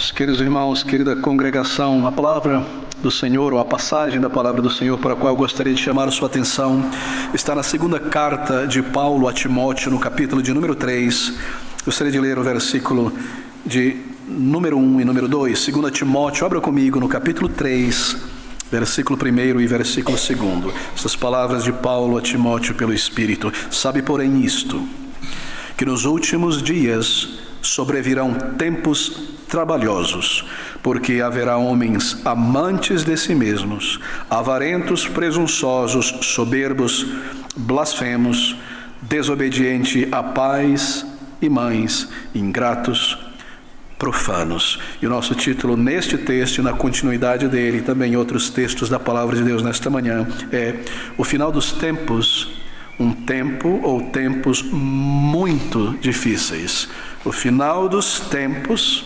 Meus queridos irmãos, querida congregação, a palavra do Senhor, ou a passagem da palavra do Senhor para a qual eu gostaria de chamar a sua atenção, está na segunda carta de Paulo a Timóteo, no capítulo de número 3. Gostaria de ler o versículo de número 1 e número 2. 2 Timóteo, abra comigo no capítulo 3, versículo 1 e versículo 2. Essas palavras de Paulo a Timóteo pelo Espírito. Sabe, porém, isto, que nos últimos dias sobrevirão tempos trabalhosos, porque haverá homens amantes de si mesmos, avarentos, presunçosos, soberbos, blasfemos, desobedientes a pais e mães, ingratos, profanos. E o nosso título neste texto e na continuidade dele, e também em outros textos da Palavra de Deus nesta manhã, é o final dos tempos, um tempo ou tempos muito difíceis. O final dos tempos,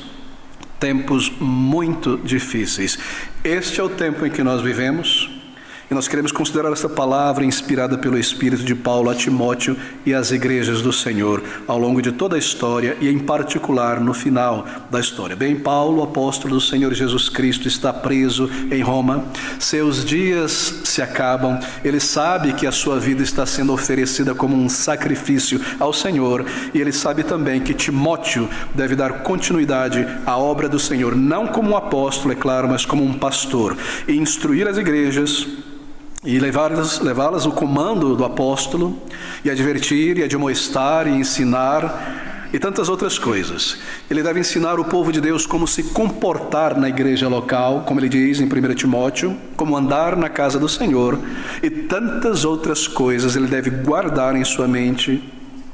tempos muito difíceis. Este é o tempo em que nós vivemos, e nós queremos considerar essa palavra inspirada pelo Espírito de Paulo a Timóteo e às igrejas do Senhor, ao longo de toda a história e em particular no final da história. Bem, Paulo, apóstolo do Senhor Jesus Cristo, está preso em Roma, seus dias se acabam, ele sabe que a sua vida está sendo oferecida como um sacrifício ao Senhor, e ele sabe também que Timóteo deve dar continuidade à obra do Senhor, não como um apóstolo, é claro, mas como um pastor, e instruir as igrejas, e levá-las ao comando do apóstolo, e advertir, e admoestar, e ensinar, e tantas outras coisas. Ele deve ensinar o povo de Deus como se comportar na igreja local, como ele diz em 1 Timóteo, como andar na casa do Senhor, e tantas outras coisas ele deve guardar em sua mente,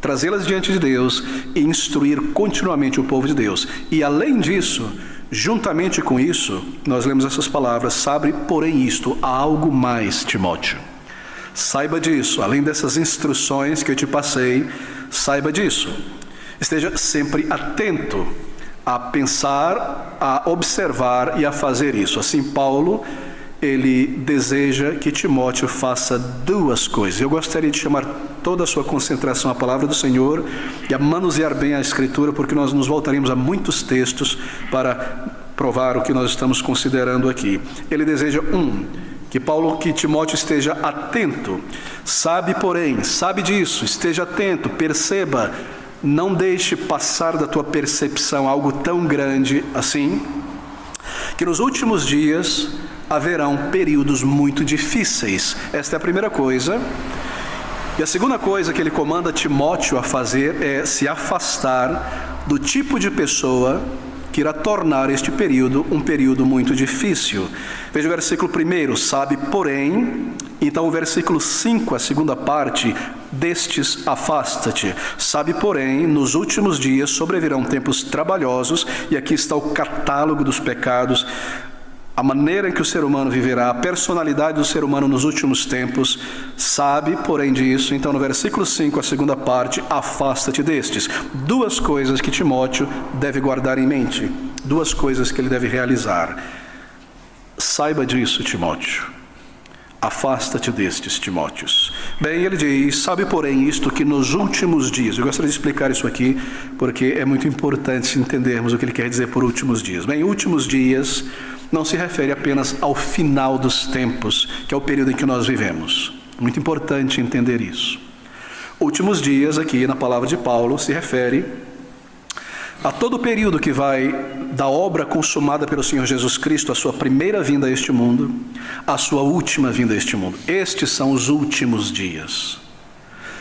trazê-las diante de Deus e instruir continuamente o povo de Deus. E além disso, juntamente com isso, nós lemos essas palavras: sabe, porém, isto, há algo mais, Timóteo. Saiba disso, além dessas instruções que eu te passei, saiba disso. Esteja sempre atento a pensar, a observar e a fazer isso. Assim, Paulo, ele deseja que Timóteo faça duas coisas. Eu gostaria de chamar toda a sua concentração à palavra do Senhor e a manusear bem a Escritura, porque nós nos voltaremos a muitos textos para provar o que nós estamos considerando aqui. Ele deseja, que Timóteo esteja atento. Sabe, porém, sabe disso, esteja atento, perceba, não deixe passar da tua percepção algo tão grande assim, que nos últimos dias haverão períodos muito difíceis. Esta é a primeira coisa. E a segunda coisa que ele comanda Timóteo a fazer é se afastar do tipo de pessoa que irá tornar este período um período muito difícil. Veja o versículo 1, sabe, porém. Então o versículo 5, a segunda parte, destes afasta-te. Sabe, porém, nos últimos dias sobrevirão tempos trabalhosos, e aqui está o catálogo dos pecados, a maneira em que o ser humano viverá, a personalidade do ser humano nos últimos tempos. Sabe, porém, disso. Então no versículo 5, a segunda parte, afasta-te destes. Duas coisas que Timóteo deve guardar em mente, duas coisas que ele deve realizar. Saiba disso, Timóteo. Afasta-te destes, Timóteos. Bem, ele diz, sabe, porém, isto, que nos últimos dias. Eu gostaria de explicar isso aqui, porque é muito importante entendermos o que ele quer dizer por últimos dias. Bem, últimos dias não se refere apenas ao final dos tempos, que é o período em que nós vivemos. Muito importante entender isso. Últimos dias, aqui na palavra de Paulo, se refere a todo o período que vai da obra consumada pelo Senhor Jesus Cristo, a sua primeira vinda a este mundo, a sua última vinda a este mundo. Estes são os últimos dias.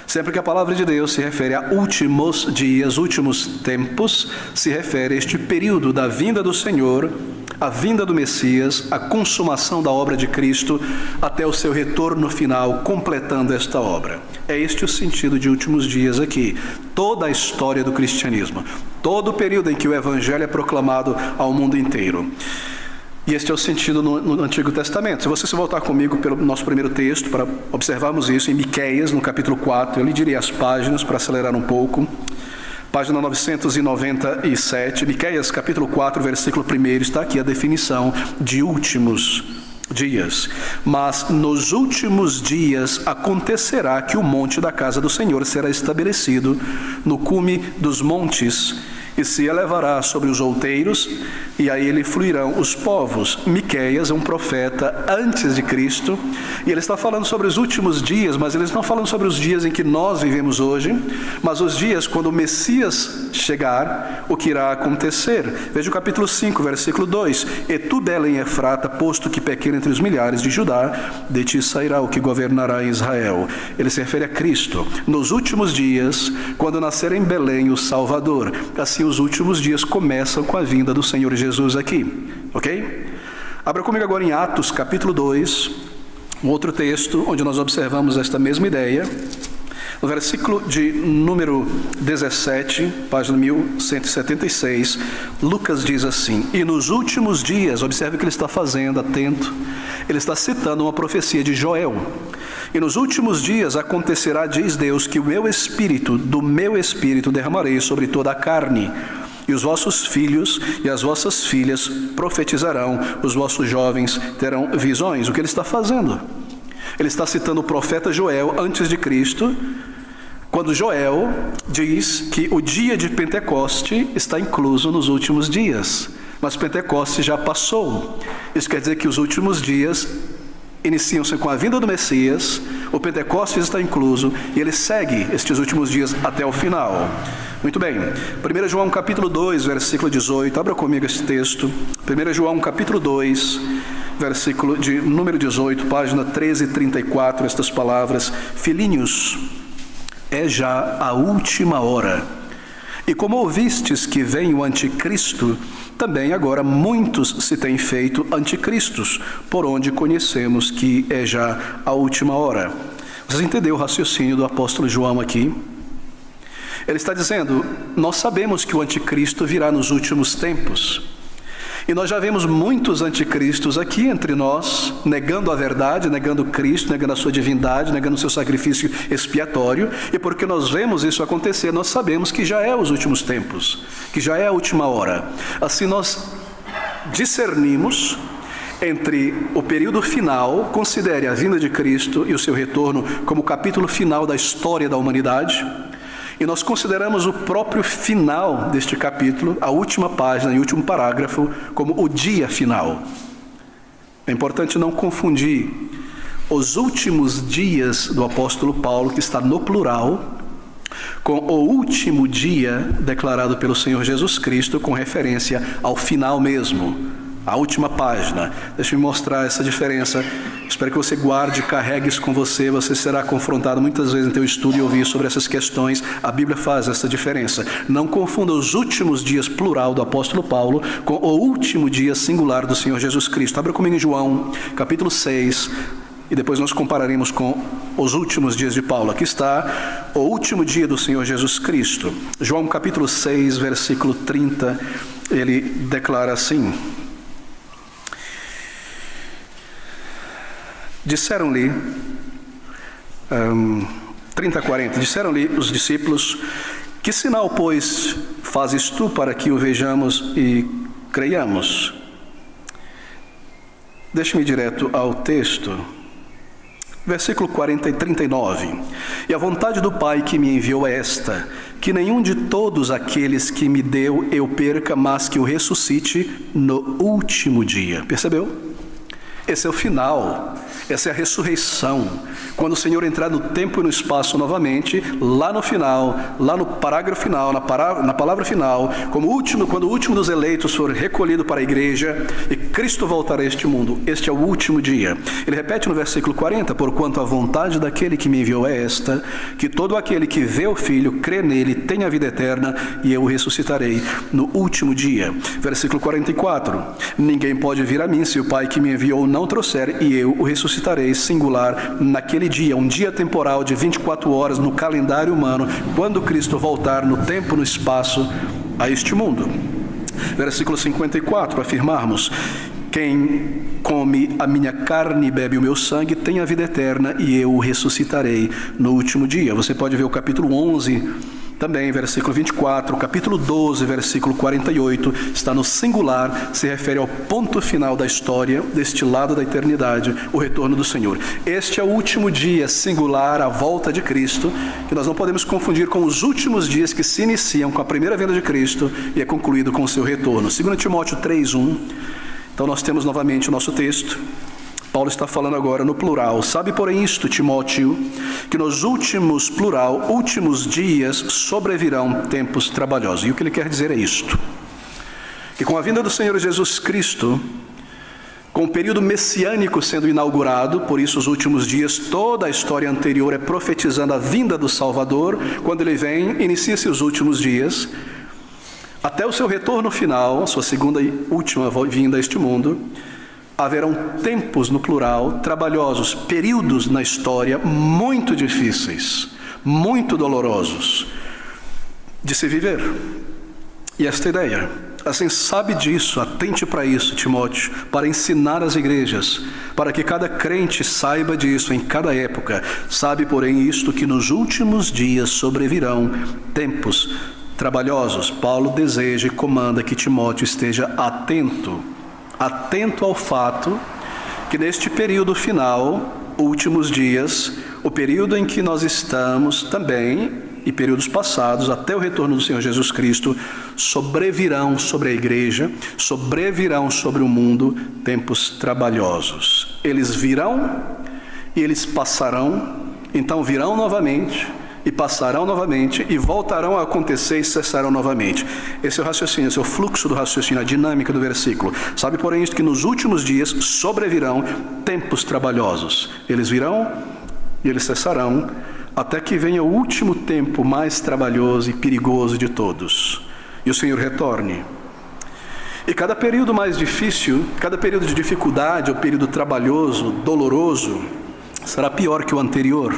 Sempre que a palavra de Deus se refere a últimos dias, últimos tempos, se refere a este período da vinda do Senhor, a vinda do Messias, a consumação da obra de Cristo, até o seu retorno final, completando esta obra. É este o sentido de últimos dias aqui. Toda a história do cristianismo, todo o período em que o Evangelho é proclamado ao mundo inteiro. E este é o sentido no Antigo Testamento. Se você se voltar comigo pelo nosso primeiro texto, para observarmos isso, em Miqueias, no capítulo 4, eu lhe diria as páginas para acelerar um pouco. Página 997, Miqueias, capítulo 4, versículo 1, está aqui a definição de últimos dias. Mas nos últimos dias acontecerá que o monte da casa do Senhor será estabelecido no cume dos montes, e se elevará sobre os outeiros, e a ele fluirão os povos. Miqueias é um profeta antes de Cristo, e ele está falando sobre os últimos dias, mas ele não falando sobre os dias em que nós vivemos hoje, mas os dias quando o Messias chegar, o que irá acontecer. Veja o capítulo 5, versículo 2: E tu, Belém Efrata, posto que pequena entre os milhares de Judá, de ti sairá o que governará em Israel. Ele se refere a Cristo. Nos últimos dias, quando nascer em Belém o Salvador. Assim os últimos dias começam com a vinda do Senhor Jesus aqui, ok? Abra comigo agora em Atos capítulo 2, um outro texto onde nós observamos esta mesma ideia. No versículo de número 17, página 1176, Lucas diz assim: E nos últimos dias, observe o que ele está fazendo, atento, ele está citando uma profecia de Joel. E nos últimos dias acontecerá, diz Deus, que o meu espírito, do meu espírito derramarei sobre toda a carne. E os vossos filhos e as vossas filhas profetizarão, os vossos jovens terão visões. O que ele está fazendo? Ele está citando o profeta Joel antes de Cristo, quando Joel diz que o dia de Pentecoste está incluso nos últimos dias, mas Pentecoste já passou. Isso quer dizer que os últimos dias iniciam-se com a vinda do Messias, o Pentecostes está incluso, e ele segue estes últimos dias até o final. Muito bem, 1 João capítulo 2, versículo 18, abra comigo esse texto. 1 João capítulo 2, versículo de número 18, página 1334, estas palavras: Filhinhos, é já a última hora. E como ouvistes que vem o anticristo, também agora muitos se têm feito anticristos, por onde conhecemos que é já a última hora. Vocês entenderam o raciocínio do apóstolo João aqui? Ele está dizendo, nós sabemos que o anticristo virá nos últimos tempos. E nós já vemos muitos anticristos aqui entre nós, negando a verdade, negando Cristo, negando a sua divindade, negando o seu sacrifício expiatório. E porque nós vemos isso acontecer, nós sabemos que já é os últimos tempos, que já é a última hora. Assim nós discernimos entre o período final, considere a vinda de Cristo e o seu retorno como o capítulo final da história da humanidade. E nós consideramos o próprio final deste capítulo, a última página e o último parágrafo, como o dia final. É importante não confundir os últimos dias do apóstolo Paulo, que está no plural, com o último dia declarado pelo Senhor Jesus Cristo, com referência ao final mesmo, a última página. Deixa-me mostrar essa diferença. Espero que você guarde, carregue isso com você. Você será confrontado muitas vezes em teu estudo e ouvir sobre essas questões. A Bíblia faz essa diferença. Não confunda os últimos dias plural do apóstolo Paulo com o último dia singular do Senhor Jesus Cristo. Abra comigo em João, capítulo 6, e depois nós compararemos com os últimos dias de Paulo. Aqui está o último dia do Senhor Jesus Cristo. João, capítulo 6, versículo 30, ele declara assim: Disseram-lhe, 30-40, disseram-lhe os discípulos: Que sinal, pois, fazes tu para que o vejamos e creiamos? Deixe-me ir direto ao texto. Versículo 40 e 39. E a vontade do Pai que me enviou é esta: que nenhum de todos aqueles que me deu eu perca, mas que o ressuscite no último dia. Percebeu? Esse é o final, essa é a ressurreição. Quando o Senhor entrar no tempo e no espaço novamente, lá no final, lá no parágrafo final, na palavra final, quando o último dos eleitos for recolhido para a igreja e Cristo voltar a este mundo, este é o último dia. Ele repete no versículo 40, porquanto a vontade daquele que me enviou é esta, que todo aquele que vê o Filho, crê nele, tenha a vida eterna, e eu o ressuscitarei no último dia. Versículo 44, ninguém pode vir a mim se o Pai que me enviou não trouxer, e eu o ressuscitarei, singular, naquele dia, um dia temporal de 24 horas no calendário humano, quando Cristo voltar no tempo, no espaço, a este mundo. Versículo 54, para afirmarmos: quem come a minha carne e bebe o meu sangue tem a vida eterna, e eu o ressuscitarei no último dia. Você pode ver o capítulo 11 Também, versículo 24, capítulo 12, versículo 48, está no singular, se refere ao ponto final da história, deste lado da eternidade, o retorno do Senhor. Este é o último dia singular, a volta de Cristo, que nós não podemos confundir com os últimos dias que se iniciam com a primeira vinda de Cristo e é concluído com o seu retorno. 2 Timóteo 3:1, então nós temos novamente o nosso texto. Paulo está falando agora no plural. Sabe, porém, isto, Timóteo, que nos últimos, plural, últimos dias sobrevirão tempos trabalhosos. E o que ele quer dizer é isto: que com a vinda do Senhor Jesus Cristo, com o período messiânico sendo inaugurado, por isso os últimos dias, toda a história anterior é profetizando a vinda do Salvador. Quando ele vem, inicia-se os últimos dias, até o seu retorno final, sua segunda e última vinda a este mundo. Haverão tempos, no plural, trabalhosos, períodos na história muito difíceis, muito dolorosos de se viver. E esta ideia, assim, sabe disso, atente para isso, Timóteo, para ensinar as igrejas, para que cada crente saiba disso em cada época. Sabe, porém, isto, que nos últimos dias sobrevirão tempos trabalhosos. Paulo deseja e comanda que Timóteo esteja atento ao fato que neste período final, últimos dias, o período em que nós estamos também, e períodos passados, até o retorno do Senhor Jesus Cristo, sobrevirão sobre a igreja, sobrevirão sobre o mundo tempos trabalhosos. Eles virão e eles passarão, então virão novamente, e passarão novamente, e voltarão a acontecer e cessarão novamente. Esse é o raciocínio, esse é o fluxo do raciocínio, a dinâmica do versículo. Sabe, porém, isto, que nos últimos dias sobrevirão tempos trabalhosos. Eles virão e eles cessarão, até que venha o último tempo mais trabalhoso e perigoso de todos, e o Senhor retorne. E cada período mais difícil, cada período de dificuldade, ou período trabalhoso, doloroso, será pior que o anterior.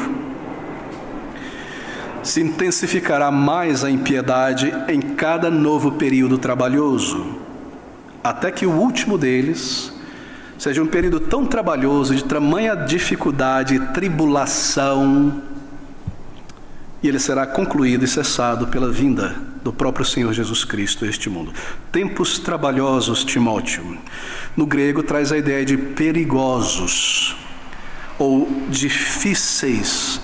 Se intensificará mais a impiedade em cada novo período trabalhoso, até que o último deles seja um período tão trabalhoso, de tamanha dificuldade e tribulação, e ele será concluído e cessado pela vinda do próprio Senhor Jesus Cristo a este mundo. Tempos trabalhosos, Timóteo, no grego traz a ideia de perigosos, ou difíceis,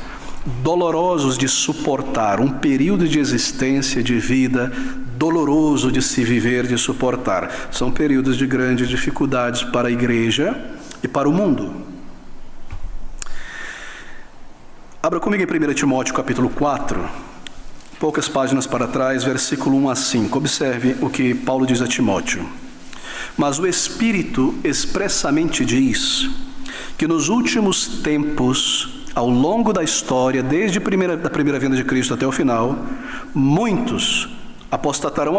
dolorosos de suportar, um período de existência, de vida, doloroso de se viver, de suportar. São períodos de grandes dificuldades para a igreja e para o mundo. Abra comigo em 1 Timóteo capítulo 4, poucas páginas para trás, versículo 1 a 5. Observe o que Paulo diz a Timóteo. Mas o Espírito expressamente diz que nos últimos tempos, ao longo da história, desde a primeira vinda de Cristo até o final, muitos apostatarão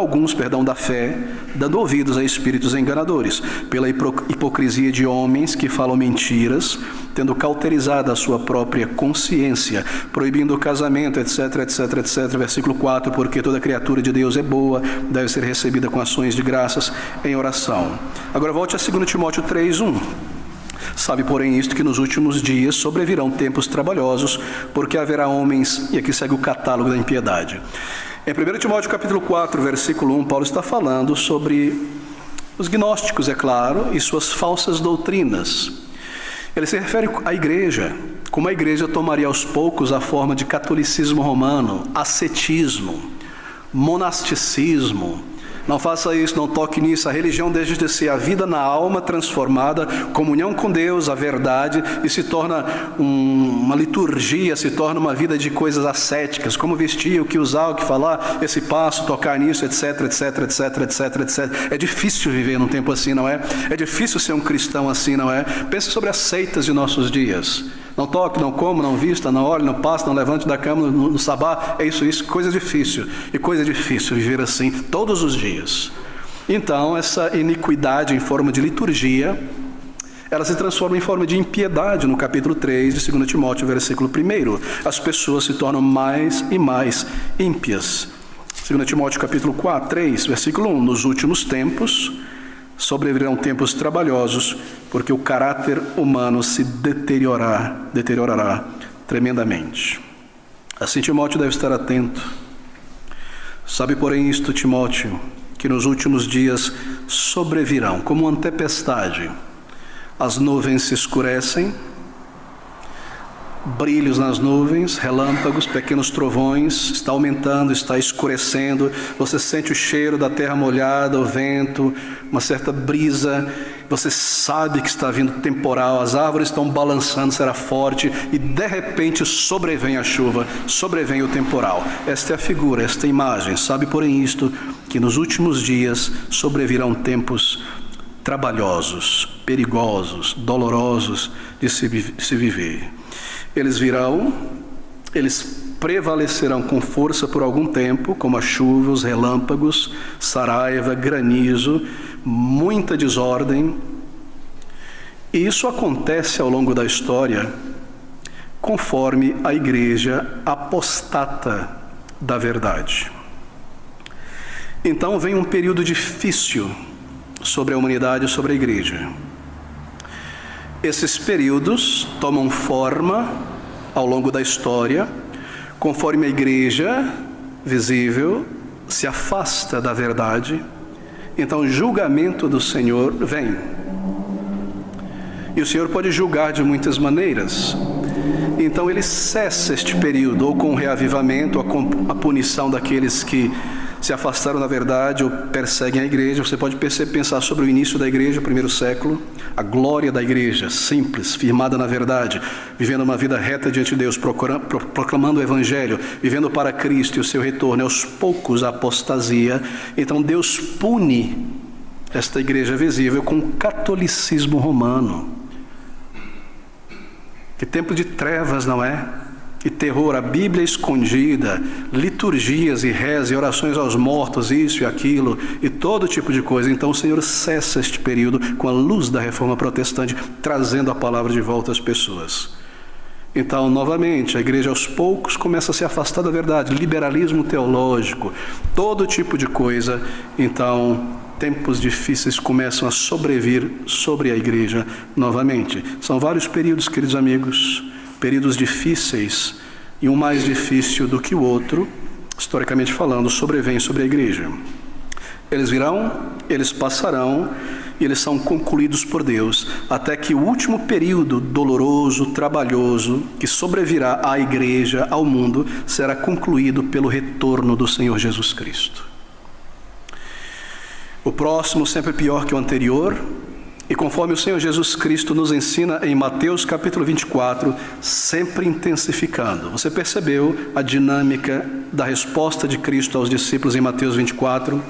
da fé, dando ouvidos a espíritos enganadores, pela hipocrisia de homens que falam mentiras, tendo cauterizado a sua própria consciência, proibindo o casamento, etc, etc, etc. Versículo 4, porque toda criatura de Deus é boa, deve ser recebida com ações de graças em oração. Agora volte a 2 Timóteo 3:1. Sabe, porém, isto, que nos últimos dias sobrevirão tempos trabalhosos, porque haverá homens, e aqui segue o catálogo da impiedade. Em 1 Timóteo capítulo 4, versículo 1, Paulo está falando sobre os gnósticos, é claro, e suas falsas doutrinas. Ele se refere à igreja, como a igreja tomaria aos poucos a forma de catolicismo romano, ascetismo, monasticismo. Não faça isso, não toque nisso. A religião deixa de ser a vida na alma transformada, comunhão com Deus, a verdade, e se torna uma liturgia, se torna uma vida de coisas ascéticas, como vestir, o que usar, o que falar, esse passo, tocar nisso, etc, etc, etc, etc, etc. É difícil viver num tempo assim, não é? É difícil ser um cristão assim, não é? Pense sobre as seitas de nossos dias. Não toque, não coma, não vista, não olhe, não passe, não levante da cama no sabá. É isso, coisa difícil. E coisa difícil viver assim todos os dias. Então, essa iniquidade em forma de liturgia, ela se transforma em forma de impiedade no capítulo 3 de 2 Timóteo, versículo 1. As pessoas se tornam mais e mais ímpias. 2 Timóteo capítulo 3, versículo 1. Nos últimos tempos sobrevirão tempos trabalhosos, porque o caráter humano se deteriorará tremendamente. Assim, Timóteo deve estar atento Sabe, porém, isto, Timóteo, que nos últimos dias sobrevirão, como uma tempestade. As nuvens se escurecem, brilhos nas nuvens, relâmpagos, pequenos trovões, está aumentando, está escurecendo, você sente o cheiro da terra molhada, o vento, uma certa brisa, você sabe que está vindo temporal, as árvores estão balançando, será forte, e de repente sobrevém a chuva, sobrevém o temporal. Esta é a figura, esta é a imagem. Sabe, porém, isto, que nos últimos dias sobrevirão tempos trabalhosos, perigosos, dolorosos de se viver. Eles virão, eles prevalecerão com força por algum tempo, como a chuva, os relâmpagos, saraiva, granizo, muita desordem. E isso acontece ao longo da história, conforme a igreja apostata da verdade. Então vem um período difícil sobre a humanidade e sobre a igreja. Esses períodos tomam forma ao longo da história, conforme a igreja visível se afasta da verdade. Então o julgamento do Senhor vem. E o Senhor pode julgar de muitas maneiras. Então ele cessa este período, ou com o reavivamento, ou com a punição daqueles que se afastaram da verdade ou perseguem a igreja. Você pode pensar sobre o início da igreja, o primeiro século, a glória da igreja, simples, firmada na verdade, vivendo uma vida reta diante de Deus, proclamando o evangelho, vivendo para Cristo e o seu retorno. Aos poucos, a apostasia. Então Deus pune esta igreja visível com o catolicismo romano. Que tempo de trevas, não é? E terror, a Bíblia escondida, liturgias e rezas e orações aos mortos, isso e aquilo, e todo tipo de coisa. Então o Senhor cessa este período com a luz da reforma protestante, trazendo a palavra de volta às pessoas. Então, novamente, a igreja aos poucos começa a se afastar da verdade, liberalismo teológico, todo tipo de coisa. Então, tempos difíceis começam a sobrevir sobre a igreja novamente. São vários períodos, queridos amigos, períodos difíceis, e um mais difícil do que o outro, historicamente falando, sobrevém sobre a igreja. Eles virão, eles passarão, e eles são concluídos por Deus, até que o último período doloroso, trabalhoso, que sobrevirá à igreja, ao mundo, será concluído pelo retorno do Senhor Jesus Cristo. O próximo sempre pior que o anterior, e conforme o Senhor Jesus Cristo nos ensina em Mateus capítulo 24, sempre intensificando. Você percebeu a dinâmica da resposta de Cristo aos discípulos em Mateus 24?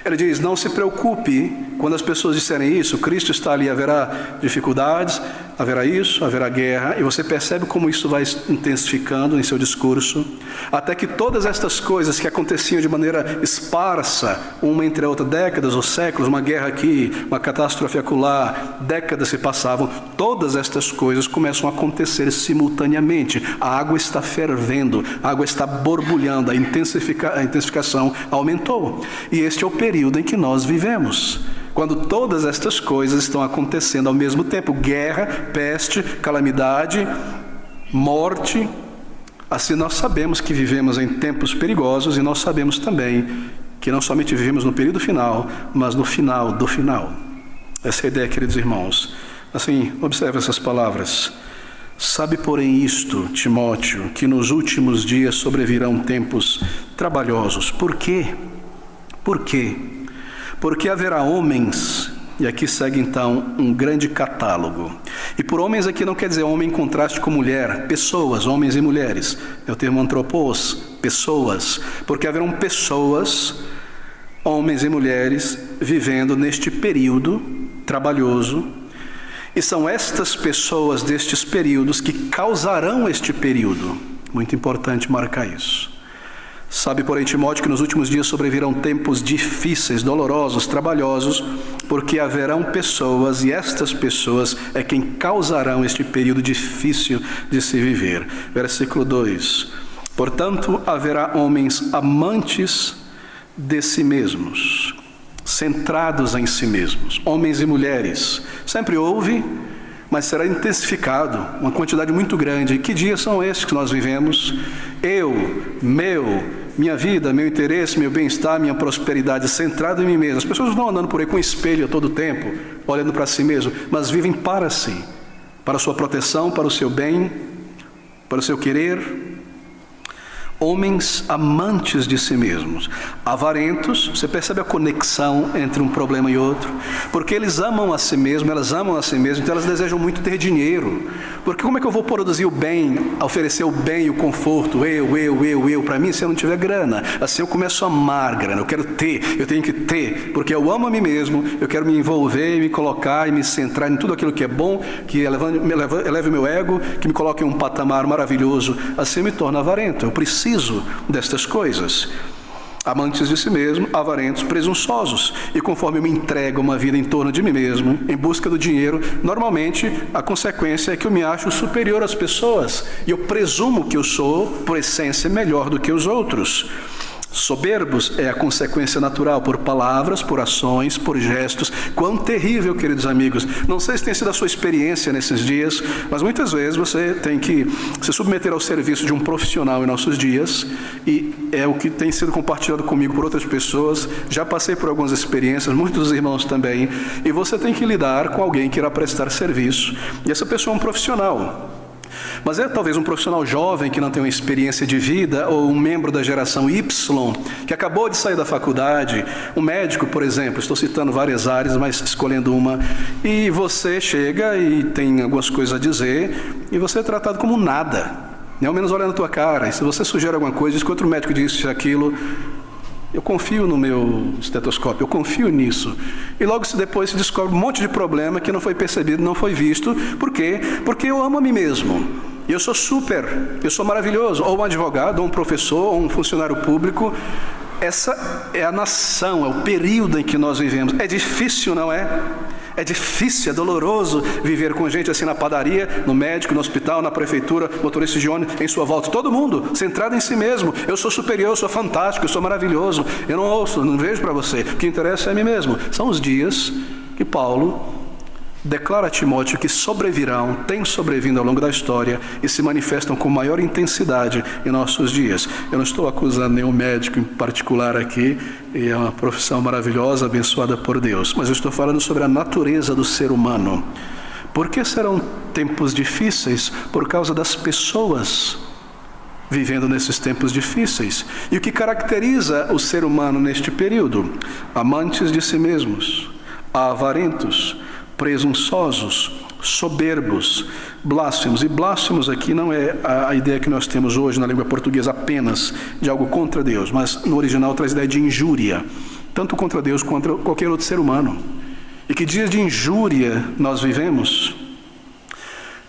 Ele diz, não se preocupe quando as pessoas disserem isso, Cristo está ali, haverá dificuldades, haverá isso, haverá guerra, e você percebe como isso vai intensificando em seu discurso, até que todas estas coisas que aconteciam de maneira esparsa, uma entre a outra, décadas ou séculos, uma guerra aqui, uma catástrofe acolá, décadas se passavam, todas estas coisas começam a acontecer simultaneamente. A água está fervendo, a água está borbulhando, a intensificação aumentou. E este é o período em que nós vivemos, quando todas estas coisas estão acontecendo ao mesmo tempo: guerra, peste, calamidade, morte. Assim nós sabemos que vivemos em tempos perigosos, e nós sabemos também que não somente vivemos no período final, mas no final do final. Essa é a ideia, queridos irmãos. Assim, observe essas palavras. Sabe, porém, isto, Timóteo, que nos últimos dias sobrevirão tempos trabalhosos. Por quê? Por quê? Porque haverá homens, e aqui segue então um grande catálogo. E por homens aqui não quer dizer homem em contraste com mulher, pessoas, homens e mulheres. É o termo antropos, pessoas. Porque haverão pessoas, homens e mulheres, vivendo neste período trabalhoso. E são estas pessoas destes períodos que causarão este período. Muito importante marcar isso. Sabe, porém, Timóteo, que nos últimos dias sobrevirão tempos difíceis, dolorosos, trabalhosos, porque haverão pessoas, e estas pessoas é quem causarão este período difícil de se viver. Versículo 2. Portanto, haverá homens amantes de si mesmos, centrados em si mesmos, homens e mulheres. Sempre houve, mas será intensificado, uma quantidade muito grande. Que dias são estes que nós vivemos? Eu, meu, minha vida, meu interesse, meu bem-estar, minha prosperidade centrado em mim mesmo. As pessoas não estão andando por aí com um espelho a todo tempo, olhando para si mesmo, mas vivem para si, para a sua proteção, para o seu bem, para o seu querer. Homens amantes de si mesmos, avarentos. Você percebe a conexão entre um problema e outro? Porque eles amam a si mesmos, elas amam a si mesmas, então elas desejam muito ter dinheiro. Porque como é que eu vou produzir o bem, oferecer o bem e o conforto, eu, para mim, se eu não tiver grana? Assim eu começo a amar grana, eu quero ter, eu tenho que ter, porque eu amo a mim mesmo, eu quero me envolver e me colocar e me centrar em tudo aquilo que é bom, que eleve o meu ego, que me coloque em um patamar maravilhoso. Assim eu me torno avarento, eu preciso destas coisas. Amantes de si mesmo, avarentos, presunçosos. E conforme eu me entrego a uma vida em torno de mim mesmo, em busca do dinheiro, normalmente a consequência é que eu me acho superior às pessoas. E eu presumo que eu sou, por essência, melhor do que os outros. Soberbos é a consequência natural, por palavras, por ações, por gestos. Quão terrível, queridos amigos. Não sei se tem sido a sua experiência nesses dias, mas muitas vezes você tem que se submeter ao serviço de um profissional em nossos dias, e é o que tem sido compartilhado comigo por outras pessoas. Já passei por algumas experiências, muitos dos irmãos também, e você tem que lidar com alguém que irá prestar serviço, e essa pessoa é um profissional. Mas é talvez um profissional jovem que não tem uma experiência de vida, ou um membro da geração Y, que acabou de sair da faculdade, um médico, por exemplo. Estou citando várias áreas, mas escolhendo uma. E você chega e tem algumas coisas a dizer, e você é tratado como nada, nem ao menos olhando na tua cara. E se você sugere alguma coisa, diz que outro médico disse aquilo, eu confio no meu estetoscópio, eu confio nisso. E logo depois se descobre um monte de problema que não foi percebido, não foi visto. Por quê? Porque eu amo a mim mesmo. Eu sou eu sou maravilhoso. Ou um advogado, ou um professor, ou um funcionário público. Essa é a nação, é o período em que nós vivemos. É difícil, não é? É difícil, é doloroso viver com gente assim na padaria, no médico, no hospital, na prefeitura, motorista de ônibus, em sua volta. Todo mundo centrado em si mesmo. Eu sou superior, eu sou fantástico, eu sou maravilhoso. Eu não ouço, não vejo para você. O que interessa é a mim mesmo. São os dias que Paulo declara a Timóteo que sobrevirão, têm sobrevindo ao longo da história e se manifestam com maior intensidade em nossos dias. Eu não estou acusando nenhum médico em particular aqui, e é uma profissão maravilhosa, abençoada por Deus, mas eu estou falando sobre a natureza do ser humano. Por que serão tempos difíceis? Por causa das pessoas vivendo nesses tempos difíceis. E o que caracteriza o ser humano neste período? Amantes de si mesmos, avarentos, presunçosos, soberbos, blasfemos. E blasfemos aqui não é a ideia que nós temos hoje na língua portuguesa apenas de algo contra Deus, mas no original traz a ideia de injúria, tanto contra Deus quanto contra qualquer outro ser humano. E que dias de injúria nós vivemos?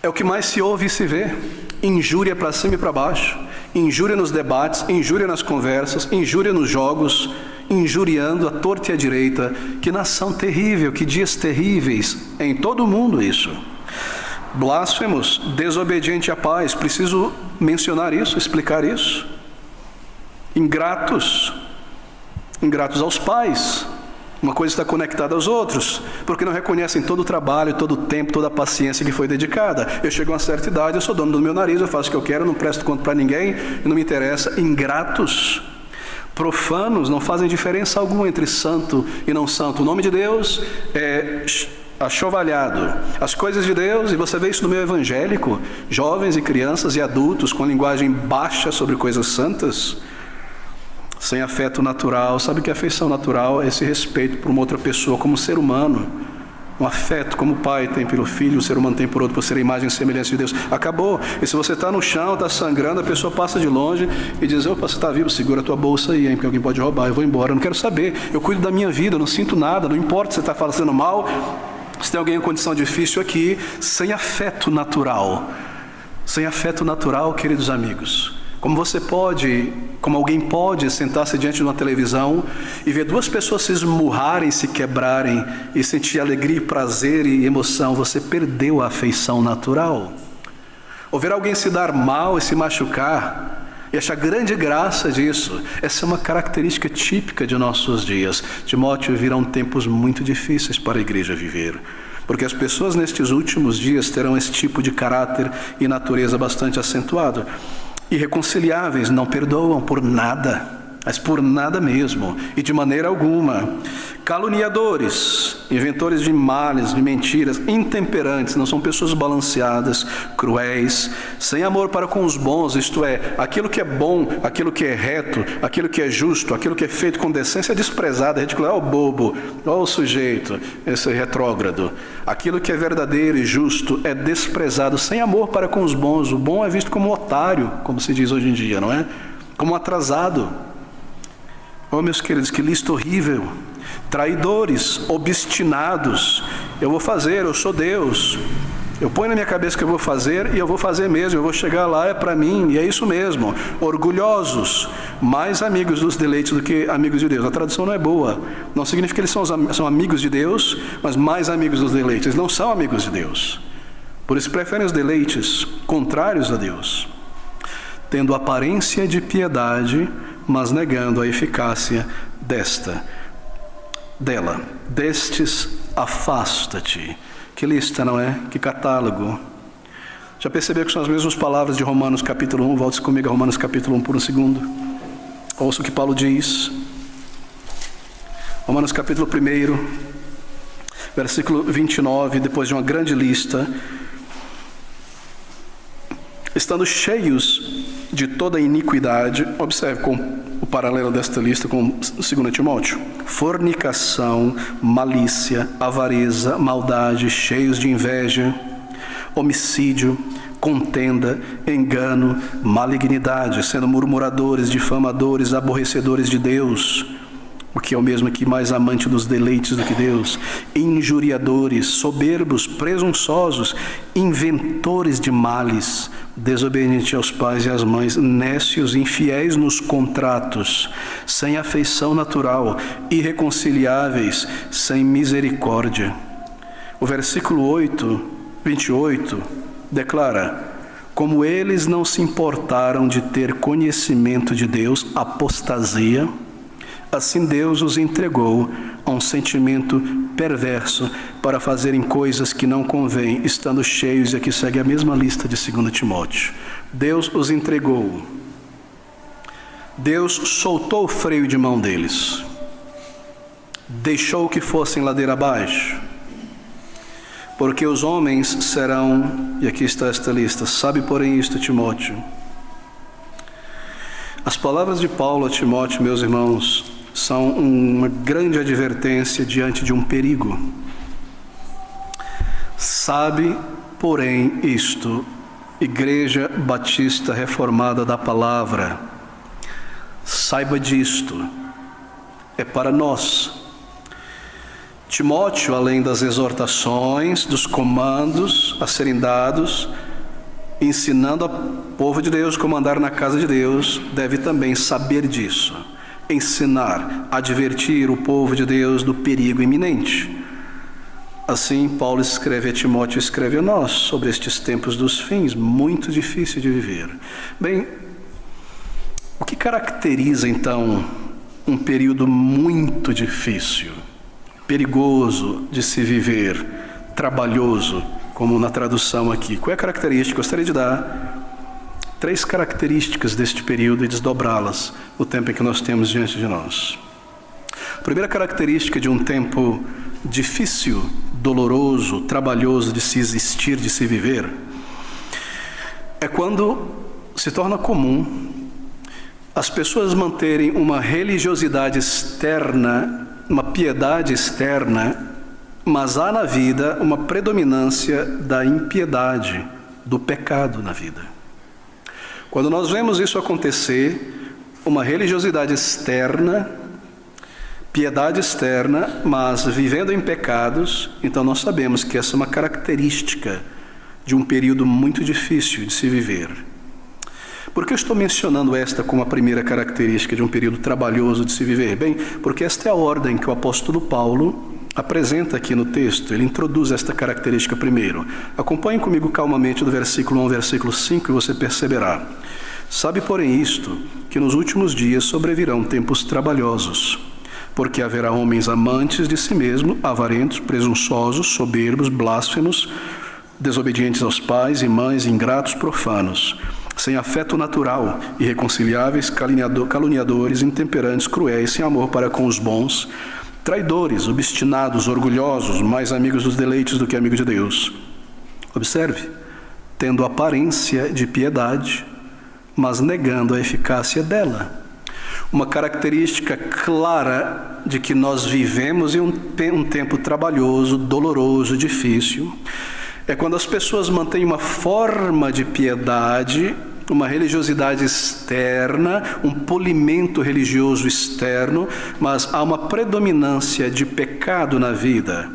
É o que mais se ouve e se vê. Injúria para cima e para baixo, injúria nos debates, injúria nas conversas, injúria nos jogos, injuriando a torta e a direita. Que nação terrível, que dias terríveis, em todo o mundo isso. Blasfemos, desobediente à paz, preciso mencionar isso, explicar isso. Ingratos aos pais. Uma coisa está conectada aos outros, porque não reconhecem todo o trabalho, todo o tempo, toda a paciência que foi dedicada. Eu chego a uma certa idade, eu sou dono do meu nariz, eu faço o que eu quero, não presto conta para ninguém, não me interessa. Ingratos, profanos, não fazem diferença alguma entre santo e não santo. O nome de Deus é achovalhado. As coisas de Deus, e você vê isso no meio evangélico, jovens e crianças e adultos com linguagem baixa sobre coisas santas, sem afeto natural. Sabe que a afeição natural é esse respeito por uma outra pessoa como ser humano. Um afeto como o pai tem pelo filho, o ser humano tem por outro, por ser a imagem e semelhança de Deus. Acabou. E se você está no chão, está sangrando, a pessoa passa de longe e diz: opa, você está vivo, segura a tua bolsa aí, hein, porque alguém pode roubar, eu vou embora, eu não quero saber, eu cuido da minha vida, eu não sinto nada, não importa se você está fazendo mal, se tem alguém em condição difícil aqui. Sem afeto natural. Sem afeto natural, queridos amigos. Como alguém pode sentar-se diante de uma televisão e ver duas pessoas se esmurrarem, se quebrarem e sentir alegria, prazer e emoção? Você perdeu a afeição natural. Ou ver alguém se dar mal e se machucar e achar grande graça disso. Essa é uma característica típica de nossos dias. Timóteo, virão tempos muito difíceis para a igreja viver, porque as pessoas nestes últimos dias terão esse tipo de caráter e natureza bastante acentuado. Irreconciliáveis, não perdoam por nada. mas por nada mesmo, e de maneira alguma. Caluniadores, inventores de males, de mentiras, intemperantes, não são pessoas balanceadas, cruéis, sem amor para com os bons, isto é, aquilo que é bom, aquilo que é reto, aquilo que é justo, aquilo que é feito com decência é desprezado, é ridículo. Olha o bobo, olha o sujeito, esse retrógrado. Aquilo que é verdadeiro e justo é desprezado, sem amor para com os bons. O bom é visto como otário, como se diz hoje em dia, não é? Como atrasado. Oh, meus queridos, que lista horrível. Traidores, obstinados. Eu vou fazer, eu sou Deus. Eu ponho na minha cabeça que eu vou fazer e eu vou fazer mesmo. Eu vou chegar lá, é para mim, e é isso mesmo. Orgulhosos, mais amigos dos deleites do que amigos de Deus. A tradução não é boa. Não significa que eles são amigos de Deus, mas mais amigos dos deleites. Eles não são amigos de Deus. Por isso preferem os deleites contrários a Deus. Tendo aparência de piedade, mas negando a eficácia dela. Destes, afasta-te. Que lista, não é? Que catálogo. Já percebeu que são as mesmas palavras de Romanos capítulo 1? Volte comigo a Romanos capítulo 1 por um segundo. Ouça o que Paulo diz. Romanos capítulo 1, versículo 29, depois de uma grande lista. Estando cheios de toda iniquidade, observe com o paralelo desta lista com 2 Timóteo: fornicação, malícia, avareza, maldade, cheios de inveja, homicídio, contenda, engano, malignidade, sendo murmuradores, difamadores, aborrecedores de Deus, o que é o mesmo que mais amante dos deleites do que Deus, injuriadores, soberbos, presunçosos, inventores de males, desobedientes aos pais e às mães, nécios, infiéis nos contratos, sem afeição natural, irreconciliáveis, sem misericórdia. O versículo 28 declara: como eles não se importaram de ter conhecimento de Deus, apostasia, assim Deus os entregou a um sentimento perverso para fazerem coisas que não convém, estando cheios, e aqui segue a mesma lista de 2 Timóteo. Deus os entregou. Deus soltou o freio de mão deles. Deixou que fossem ladeira abaixo. Porque os homens serão, e aqui está esta lista, sabe porém isto, Timóteo. As palavras de Paulo a Timóteo, meus irmãos, são uma grande advertência diante de um perigo. Sabe, porém, isto, Igreja Batista Reformada da Palavra, saiba disto, é para nós. Timóteo, além das exortações, dos comandos a serem dados, ensinando ao povo de Deus como andar na casa de Deus, deve também saber disso. Ensinar, advertir o povo de Deus do perigo iminente. Assim, Paulo escreve a Timóteo, escreve a nós sobre estes tempos dos fins, muito difícil de viver. Bem, o que caracteriza então um período muito difícil, perigoso de se viver, trabalhoso, como na tradução aqui? Qual é a característica? Gostaria de dar 3 características deste período e desdobrá-las no tempo em que nós temos diante de nós. A primeira característica de um tempo difícil, doloroso, trabalhoso de se existir, de se viver, é quando se torna comum as pessoas manterem uma religiosidade externa, uma piedade externa, mas há na vida uma predominância da impiedade, do pecado na vida. Quando nós vemos isso acontecer, uma religiosidade externa, piedade externa, mas vivendo em pecados, então nós sabemos que essa é uma característica de um período muito difícil de se viver. Por que eu estou mencionando esta como a primeira característica de um período trabalhoso de se viver? Bem, porque esta é a ordem que o apóstolo Paulo apresenta aqui no texto. Ele introduz esta característica primeiro. Acompanhe comigo calmamente do versículo 1 ao versículo 5 e você perceberá. Sabe, porém, isto, que nos últimos dias sobrevirão tempos trabalhosos, porque haverá homens amantes de si mesmo, avarentos, presunçosos, soberbos, blasfemos, desobedientes aos pais e mães, ingratos, profanos, sem afeto natural, irreconciliáveis, caluniadores, intemperantes, cruéis, sem amor para com os bons, traidores, obstinados, orgulhosos, mais amigos dos deleites do que amigos de Deus. Observe, tendo aparência de piedade, mas negando a eficácia dela. Uma característica clara de que nós vivemos em um tempo trabalhoso, doloroso, difícil, é quando as pessoas mantêm uma forma de piedade, uma religiosidade externa, um polimento religioso externo, mas há uma predominância de pecado na vida.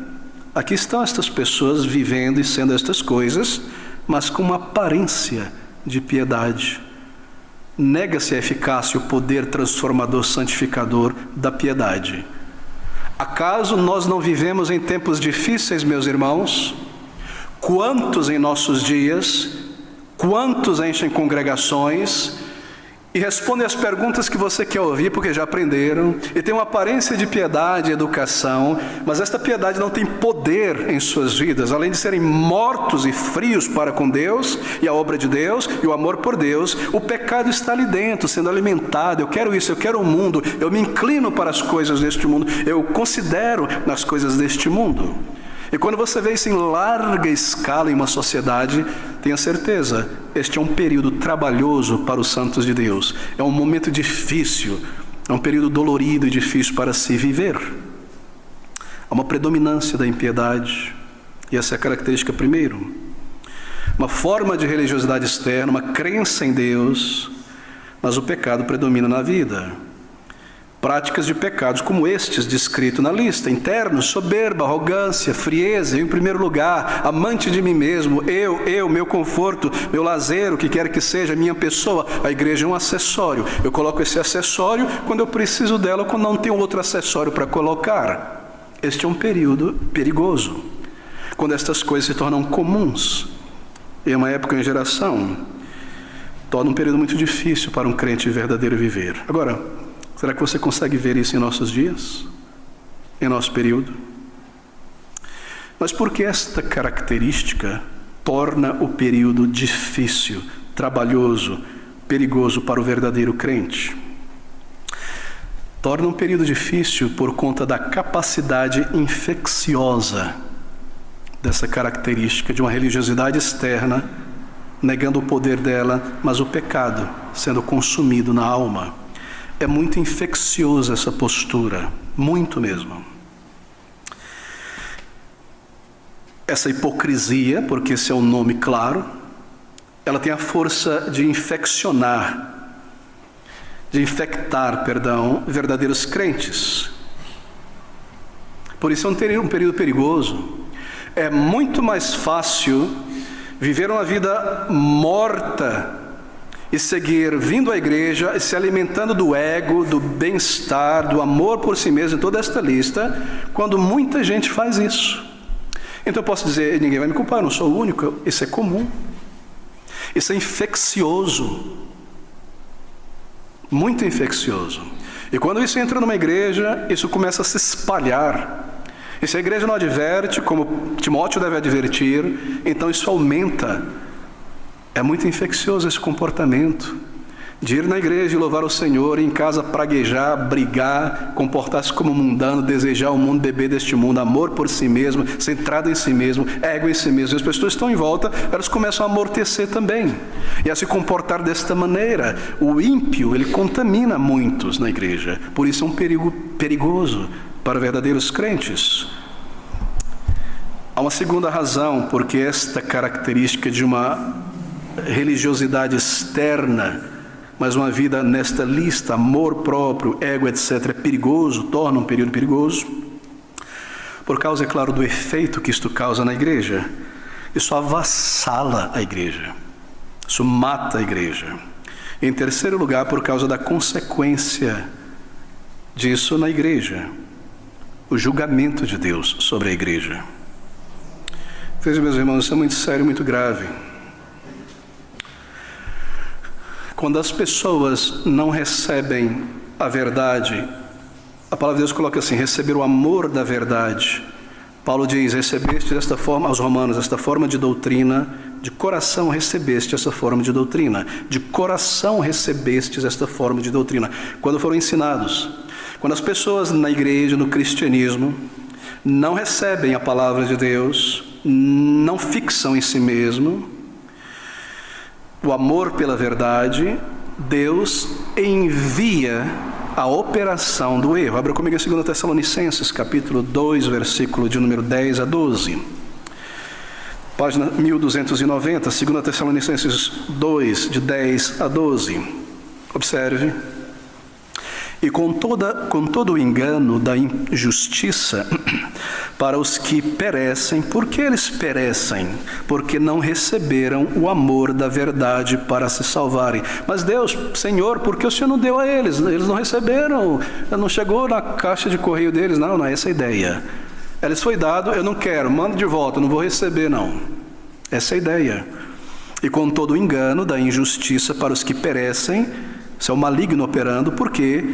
Aqui estão estas pessoas vivendo e sendo estas coisas, mas com uma aparência de piedade. Nega-se a eficácia, o poder transformador, santificador da piedade. Acaso nós não vivemos em tempos difíceis, meus irmãos? Quantos em nossos dias, quantos enchem congregações e respondem as perguntas que você quer ouvir porque já aprenderam, e tem uma aparência de piedade e educação, mas esta piedade não tem poder em suas vidas, além de serem mortos e frios para com Deus e a obra de Deus e o amor por Deus. O pecado está ali dentro, sendo alimentado. Eu quero isso, eu quero o mundo, eu me inclino para as coisas deste mundo, eu considero nas coisas deste mundo. E quando você vê isso em larga escala em uma sociedade, tenha certeza, este é um período trabalhoso para os santos de Deus. É um momento difícil, é um período dolorido e difícil para se viver. Há uma predominância da impiedade, e essa é a característica primeiro. Uma forma de religiosidade externa, uma crença em Deus, mas o pecado predomina na vida. Práticas de pecados como estes descritos na lista: internos, soberba, arrogância, frieza, eu em primeiro lugar, amante de mim mesmo, eu, meu conforto, meu lazer, o que quer que seja, minha pessoa. A igreja é um acessório. Eu coloco esse acessório quando eu preciso dela ou quando não tenho outro acessório para colocar. Este é um período perigoso, quando estas coisas se tornam comuns. Em uma época, em geração, torna um período muito difícil para um crente verdadeiro viver. Agora, será que você consegue ver isso em nossos dias? Em nosso período? Mas por que esta característica torna o período difícil, trabalhoso, perigoso para o verdadeiro crente? Torna um período difícil por conta da capacidade infecciosa dessa característica de uma religiosidade externa, negando o poder dela, mas o pecado sendo consumido na alma. É muito infecciosa essa postura, muito mesmo. Essa hipocrisia, porque esse é o nome claro, ela tem a força de infectar, verdadeiros crentes. Por isso é um período perigoso. É muito mais fácil viver uma vida morta e seguir vindo à igreja e se alimentando do ego, do bem-estar, do amor por si mesmo, em toda esta lista, quando muita gente faz isso. Então eu posso dizer, ninguém vai me culpar, eu não sou o único, isso é comum. Isso é infeccioso, muito infeccioso. E quando isso entra numa igreja, isso começa a se espalhar. E se a igreja não adverte, como Timóteo deve advertir, então isso aumenta. É muito infeccioso esse comportamento de ir na igreja e louvar o Senhor, e em casa praguejar, brigar, comportar-se como mundano, desejar o mundo, beber deste mundo, amor por si mesmo, centrado em si mesmo, ego em si mesmo. As pessoas estão em volta, elas começam a amortecer também e a se comportar desta maneira. O ímpio, ele contamina muitos na igreja, por isso é um perigo perigoso para verdadeiros crentes. Há uma segunda razão porque esta característica de uma religiosidade externa, mas uma vida nesta lista, amor próprio, ego, etc., é perigoso, torna um período perigoso, por causa, é claro, do efeito que isto causa na igreja. Isso avassala a igreja, isso mata a igreja. Em terceiro lugar, por causa da consequência disso na igreja, o julgamento de Deus sobre a igreja. Vejam, meus irmãos, isso é muito sério, muito grave. Quando as pessoas não recebem a verdade, a palavra de Deus coloca assim: receber o amor da verdade, Paulo diz: recebeste desta forma, aos romanos, esta forma de doutrina, de coração recebeste essa forma de doutrina, de coração recebestes esta forma de doutrina. Quando foram ensinados, quando as pessoas na igreja, no cristianismo, não recebem a palavra de Deus, não fixam em si mesmo o amor pela verdade, Deus envia a operação do erro. Abra comigo em 2 Tessalonicenses, capítulo 2, versículo de número 10 a 12. Página 1290, 2 Tessalonicenses 2, de 10 a 12. Observe. E com todo o engano da injustiça para os que perecem. Por que eles perecem? Porque não receberam o amor da verdade para se salvarem. Mas Deus, Senhor, por que o Senhor não deu a eles? Eles não receberam, não chegou na caixa de correio deles. Não é essa a ideia. Eles foi dado, eu não quero, manda de volta, eu não vou receber não. Essa é a ideia. E com todo o engano da injustiça para os que perecem, isso é o maligno operando, porque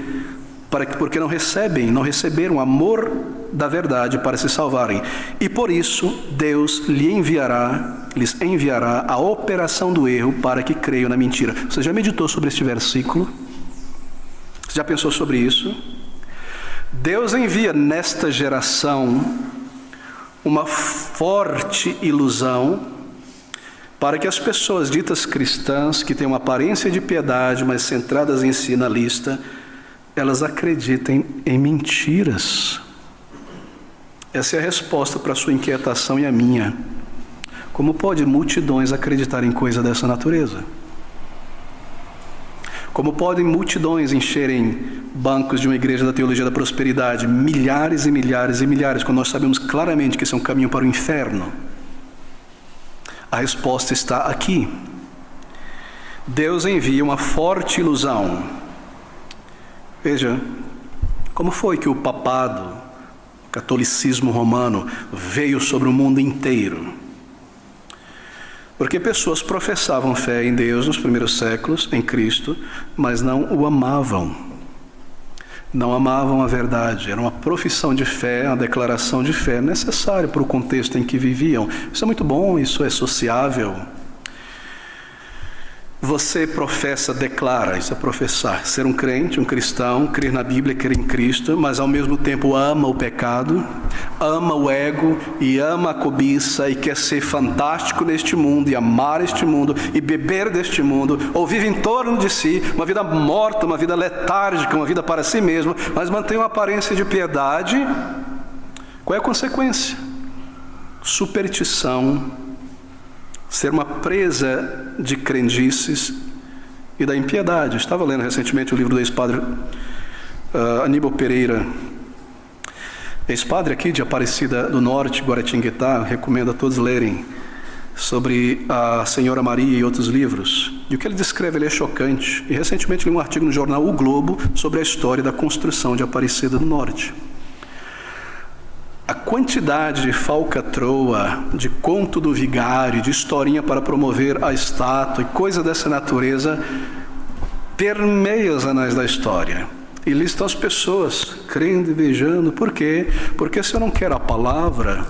não receberam amor da verdade para se salvarem. E por isso Deus lhes enviará a operação do erro para que creiam na mentira. Você já meditou sobre este versículo? Você já pensou sobre isso? Deus envia nesta geração uma forte ilusão para que as pessoas ditas cristãs, que têm uma aparência de piedade, mas centradas em si na lista, elas acreditem em mentiras. Essa é a resposta para a sua inquietação e a minha. Como pode multidões acreditar em coisa dessa natureza? Como podem multidões encherem bancos de uma igreja da teologia da prosperidade? Milhares e milhares e milhares, quando nós sabemos claramente que esse é um caminho para o inferno. A resposta está aqui. Deus envia uma forte ilusão. Veja, como foi que o papado, o catolicismo romano, veio sobre o mundo inteiro? Porque pessoas professavam fé em Deus nos primeiros séculos, em Cristo, mas não o amavam. Não amavam a verdade. Era uma profissão de fé, uma declaração de fé necessária para o contexto em que viviam. Isso é muito bom, isso é sociável. Você professa, declara, isso é professar. Ser um crente, um cristão, crer na Bíblia, crer em Cristo, mas ao mesmo tempo ama o pecado, ama o ego e ama a cobiça e quer ser fantástico neste mundo e amar este mundo e beber deste mundo, ou vive em torno de si, uma vida morta, uma vida letárgica, uma vida para si mesmo, mas mantém uma aparência de piedade. Qual é a consequência? Superstição, ser uma presa de crendices e da impiedade. Eu estava lendo recentemente o livro do ex-padre Aníbal Pereira, ex-padre aqui de Aparecida do Norte, Guaratinguetá. Recomendo a todos lerem sobre a Senhora Maria e outros livros. E o que ele descreve ali é chocante. E recentemente li um artigo no jornal O Globo sobre a história da construção de Aparecida do Norte. A quantidade de falcatrua, de conto do vigário, de historinha para promover a estátua e coisa dessa natureza permeia os anais da história. E ali estão as pessoas crendo e beijando. Por quê? Porque se eu não quero a palavra,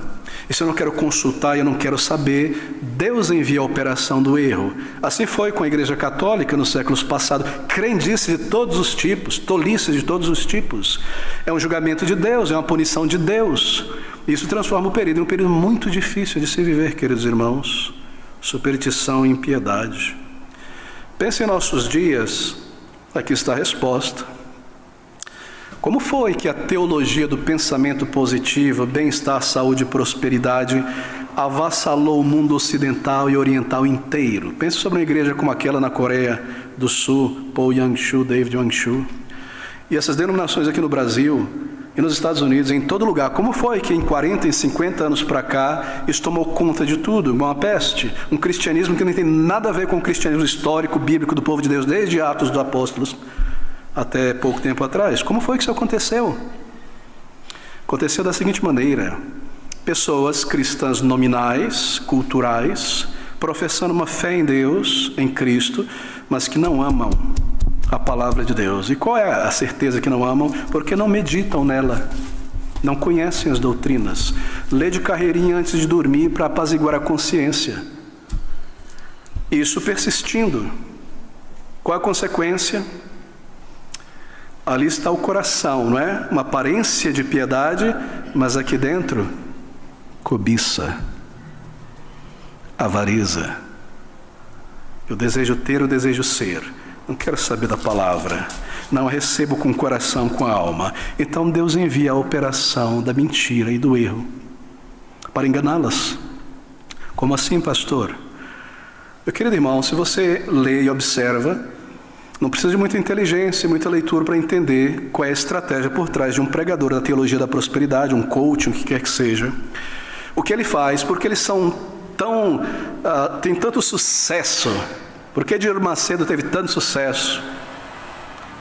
e se eu não quero consultar e eu não quero saber, Deus envia a operação do erro. Assim foi com a Igreja Católica nos séculos passados. Crendice de todos os tipos, tolice de todos os tipos. É um julgamento de Deus, é uma punição de Deus. Isso transforma o período em um período muito difícil de se viver, queridos irmãos. Superstição e impiedade. Pense em nossos dias, aqui está a resposta. Como foi que a teologia do pensamento positivo, bem-estar, saúde e prosperidade avassalou o mundo ocidental e oriental inteiro? Pense sobre uma igreja como aquela na Coreia do Sul, Paul Yang-Shu, David Yang-Shu, e essas denominações aqui no Brasil e nos Estados Unidos, em todo lugar. Como foi que em 40, em 50 anos para cá, isso tomou conta de tudo, uma peste? Um cristianismo que não tem nada a ver com o cristianismo histórico, bíblico do povo de Deus, desde Atos dos Apóstolos até pouco tempo atrás. Como foi que isso aconteceu? Aconteceu da seguinte maneira: pessoas cristãs nominais, culturais, professando uma fé em Deus, em Cristo, mas que não amam a palavra de Deus. E qual é a certeza que não amam? Porque não meditam nela. não conhecem as doutrinas. Lê de carreirinha antes de dormir para apaziguar a consciência. Isso persistindo. Qual a consequência? Ali está o coração, não é? Uma aparência de piedade, mas aqui dentro, cobiça, avareza. Eu desejo ter, eu desejo ser. Não quero saber da palavra. Não a recebo com o coração, com a alma. Então Deus envia a operação da mentira e do erro para enganá-las. Como assim, pastor? Meu querido irmão, se você lê e observa, não precisa de muita inteligência e muita leitura para entender qual é a estratégia por trás de um pregador da teologia da prosperidade, um coach, o que quer que seja. O que ele faz, porque eles são tão... tem tanto sucesso. Por que Edir Macedo teve tanto sucesso?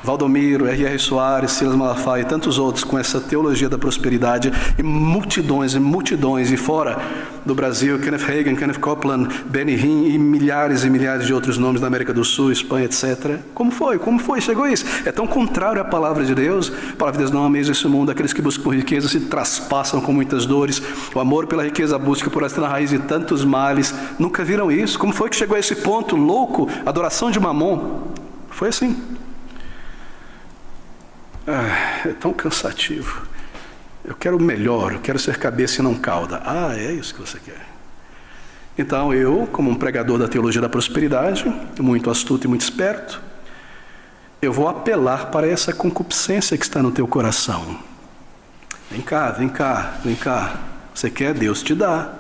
Valdomiro, R.R. Soares, Silas Malafaia e tantos outros com essa teologia da prosperidade, e multidões e fora do Brasil, Kenneth Hagin, Kenneth Copeland, Benny Hinn e milhares de outros nomes da América do Sul, Espanha, etc. Como foi? Chegou isso? É tão contrário à palavra de Deus. A palavra de Deus não ameis esse mundo, aqueles que buscam por riqueza se traspassam com muitas dores. O amor pela riqueza busca por esta na raiz de tantos males. Nunca viram isso? Como foi que chegou a esse ponto louco? Adoração de Mamon. Foi assim. É tão cansativo. Eu quero o melhor, eu quero ser cabeça e não cauda. É isso que você quer. Então eu, como um pregador da teologia da prosperidade, muito astuto e muito esperto, eu vou apelar para essa concupiscência que está no teu coração. Vem cá. Você quer? Deus te dá.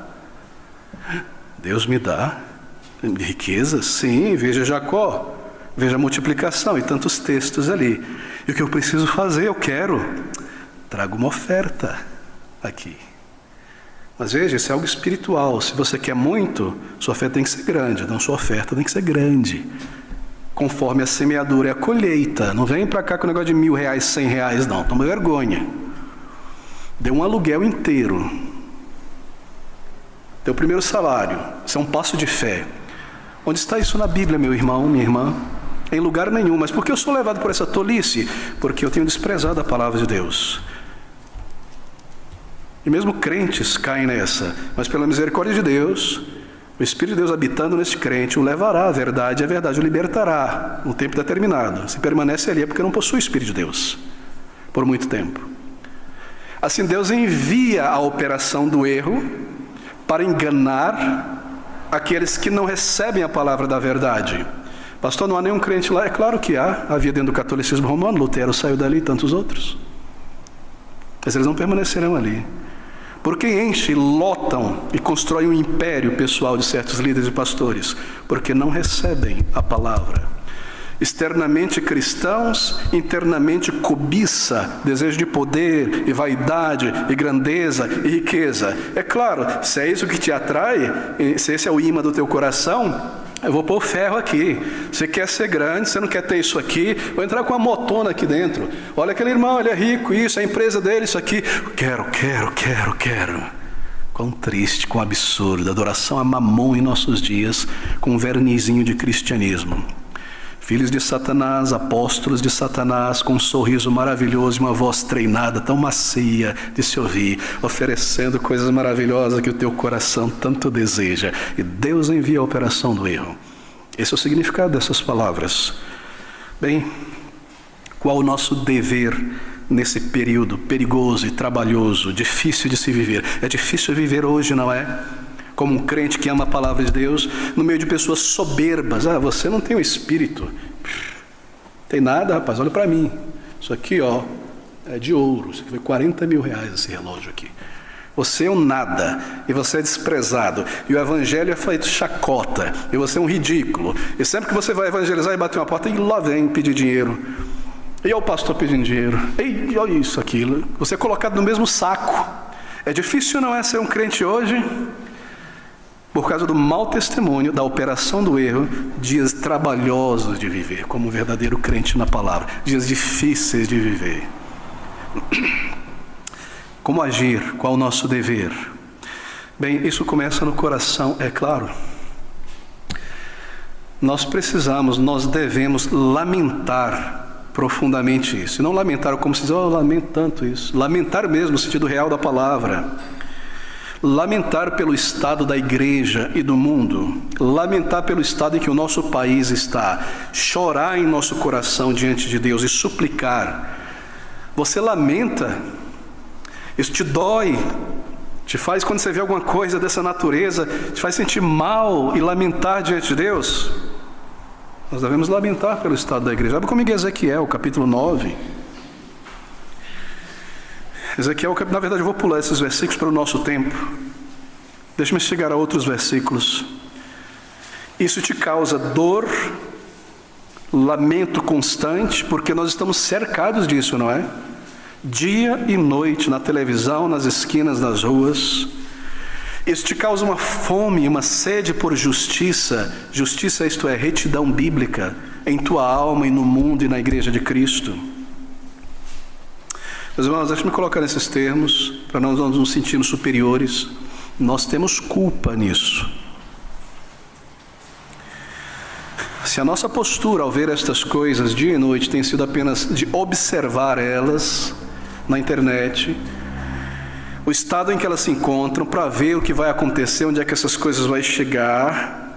Deus me dá riqueza? Sim, veja Jacó. Veja a multiplicação e tantos textos ali. E o que eu preciso fazer? Eu quero. Trago uma oferta aqui. Mas veja, isso é algo espiritual. Se você quer muito, sua oferta tem que ser grande. Então sua oferta tem que ser grande. Conforme a semeadura e a colheita. Não vem para cá com o negócio de R$1.000, R$100, não. Toma vergonha. Dê um aluguel inteiro. Teu primeiro salário. Isso é um passo de fé. Onde está isso na Bíblia, meu irmão, minha irmã? Em lugar nenhum. Mas por que eu sou levado por essa tolice? Porque eu tenho desprezado a palavra de Deus. E mesmo crentes caem nessa. Mas pela misericórdia de Deus, o Espírito de Deus habitando nesse crente o levará à verdade, e a verdade o libertará um tempo determinado. Se permanece ali é porque não possui o Espírito de Deus por muito tempo. Assim Deus envia a operação do erro para enganar aqueles que não recebem a palavra da verdade. Pastor, não há nenhum crente lá? É claro que há. Havia dentro do catolicismo romano, Lutero saiu dali e tantos outros. Mas eles não permanecerão ali. Porque enchem, lotam e constroem um império pessoal de certos líderes e pastores? Porque não recebem a palavra. Externamente cristãos, internamente cobiça, desejo de poder e vaidade e grandeza e riqueza. É claro, se é isso que te atrai, se esse é o imã do teu coração, eu vou pôr o ferro aqui. Você quer ser grande, você não quer ter isso aqui, vou entrar com uma motona aqui dentro. Olha aquele irmão, ele é rico, isso, é a empresa dele, isso aqui. Quero. Quão triste, quão absurdo. Adoração a Mamon em nossos dias, com um vernizinho de cristianismo. Filhos de Satanás, apóstolos de Satanás, com um sorriso maravilhoso e uma voz treinada, tão macia de se ouvir, oferecendo coisas maravilhosas que o teu coração tanto deseja. E Deus envia a operação do erro. Esse é o significado dessas palavras. Bem, qual o nosso dever nesse período perigoso e trabalhoso, difícil de se viver? É difícil viver hoje, não é? Como um crente que ama a palavra de Deus, no meio de pessoas soberbas. Você não tem o Espírito. Tem nada, rapaz, olha para mim. Isso aqui, é de ouro. Isso aqui foi R$40.000 esse relógio aqui. Você é um nada, e você é desprezado. E o evangelho é feito chacota, e você é um ridículo. E sempre que você vai evangelizar e bater uma porta, e lá vem pedir dinheiro. E o pastor pedindo dinheiro. E olha isso, aquilo. Você é colocado no mesmo saco. É difícil, não é, ser um crente hoje? Por causa do mau testemunho, da operação do erro, dias trabalhosos de viver, como um verdadeiro crente na palavra, dias difíceis de viver. Como agir? Qual o nosso dever? Bem, isso começa no coração, é claro. Nós devemos lamentar profundamente isso. E não lamentar como se diz, eu lamento tanto isso. Lamentar mesmo no sentido real da palavra. Lamentar pelo estado da igreja e do mundo. Lamentar pelo estado em que o nosso país está. Chorar em nosso coração diante de Deus e suplicar. Você lamenta, isso te dói, te faz, quando você vê alguma coisa dessa natureza, te faz sentir mal e lamentar diante de Deus. Nós devemos lamentar pelo estado da igreja. Abre comigo Ezequiel, capítulo 9. Ezequiel, na verdade eu vou pular esses versículos para o nosso tempo. Deixa-me chegar a outros versículos. Isso te causa dor, lamento constante, porque nós estamos cercados disso, não é? Dia e noite, na televisão, nas esquinas, nas ruas. Isso te causa uma fome, uma sede por justiça. Justiça, isto é, retidão bíblica em tua alma e no mundo e na igreja de Cristo. Meus irmãos, deixe-me colocar nesses termos, para nós não nos sentirmos superiores. Nós temos culpa nisso. Se a nossa postura ao ver estas coisas dia e noite tem sido apenas de observar elas na internet, o estado em que elas se encontram, para ver o que vai acontecer, onde é que essas coisas vão chegar,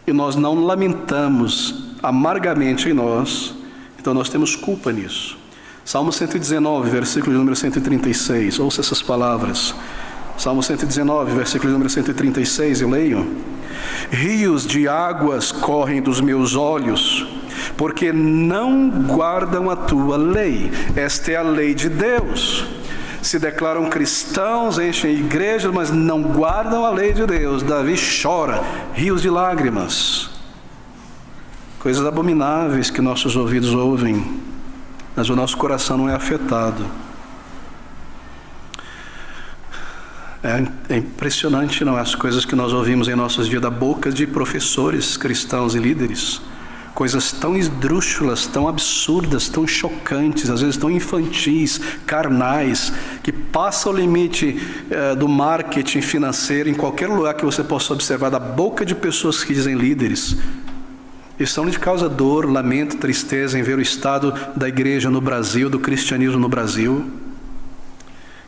e nós não lamentamos amargamente em nós, então nós temos culpa nisso. Salmo 119, versículo de número 136, ouça essas palavras. Salmo 119, versículo de número 136, eu leio. Rios de águas correm dos meus olhos, porque não guardam a tua lei. Esta é a lei de Deus. Se declaram cristãos, enchem igrejas, mas não guardam a lei de Deus. Davi chora, rios de lágrimas. Coisas abomináveis que nossos ouvidos ouvem, mas o nosso coração não é afetado. É impressionante, não é? As coisas que nós ouvimos em nossos dias da boca de professores cristãos e líderes. Coisas tão esdrúxulas, tão absurdas, tão chocantes, às vezes tão infantis, carnais, que passam o limite do marketing financeiro em qualquer lugar que você possa observar, da boca de pessoas que dizem líderes. Isso lhe causa dor, lamento, tristeza em ver o estado da igreja no Brasil, do cristianismo no Brasil.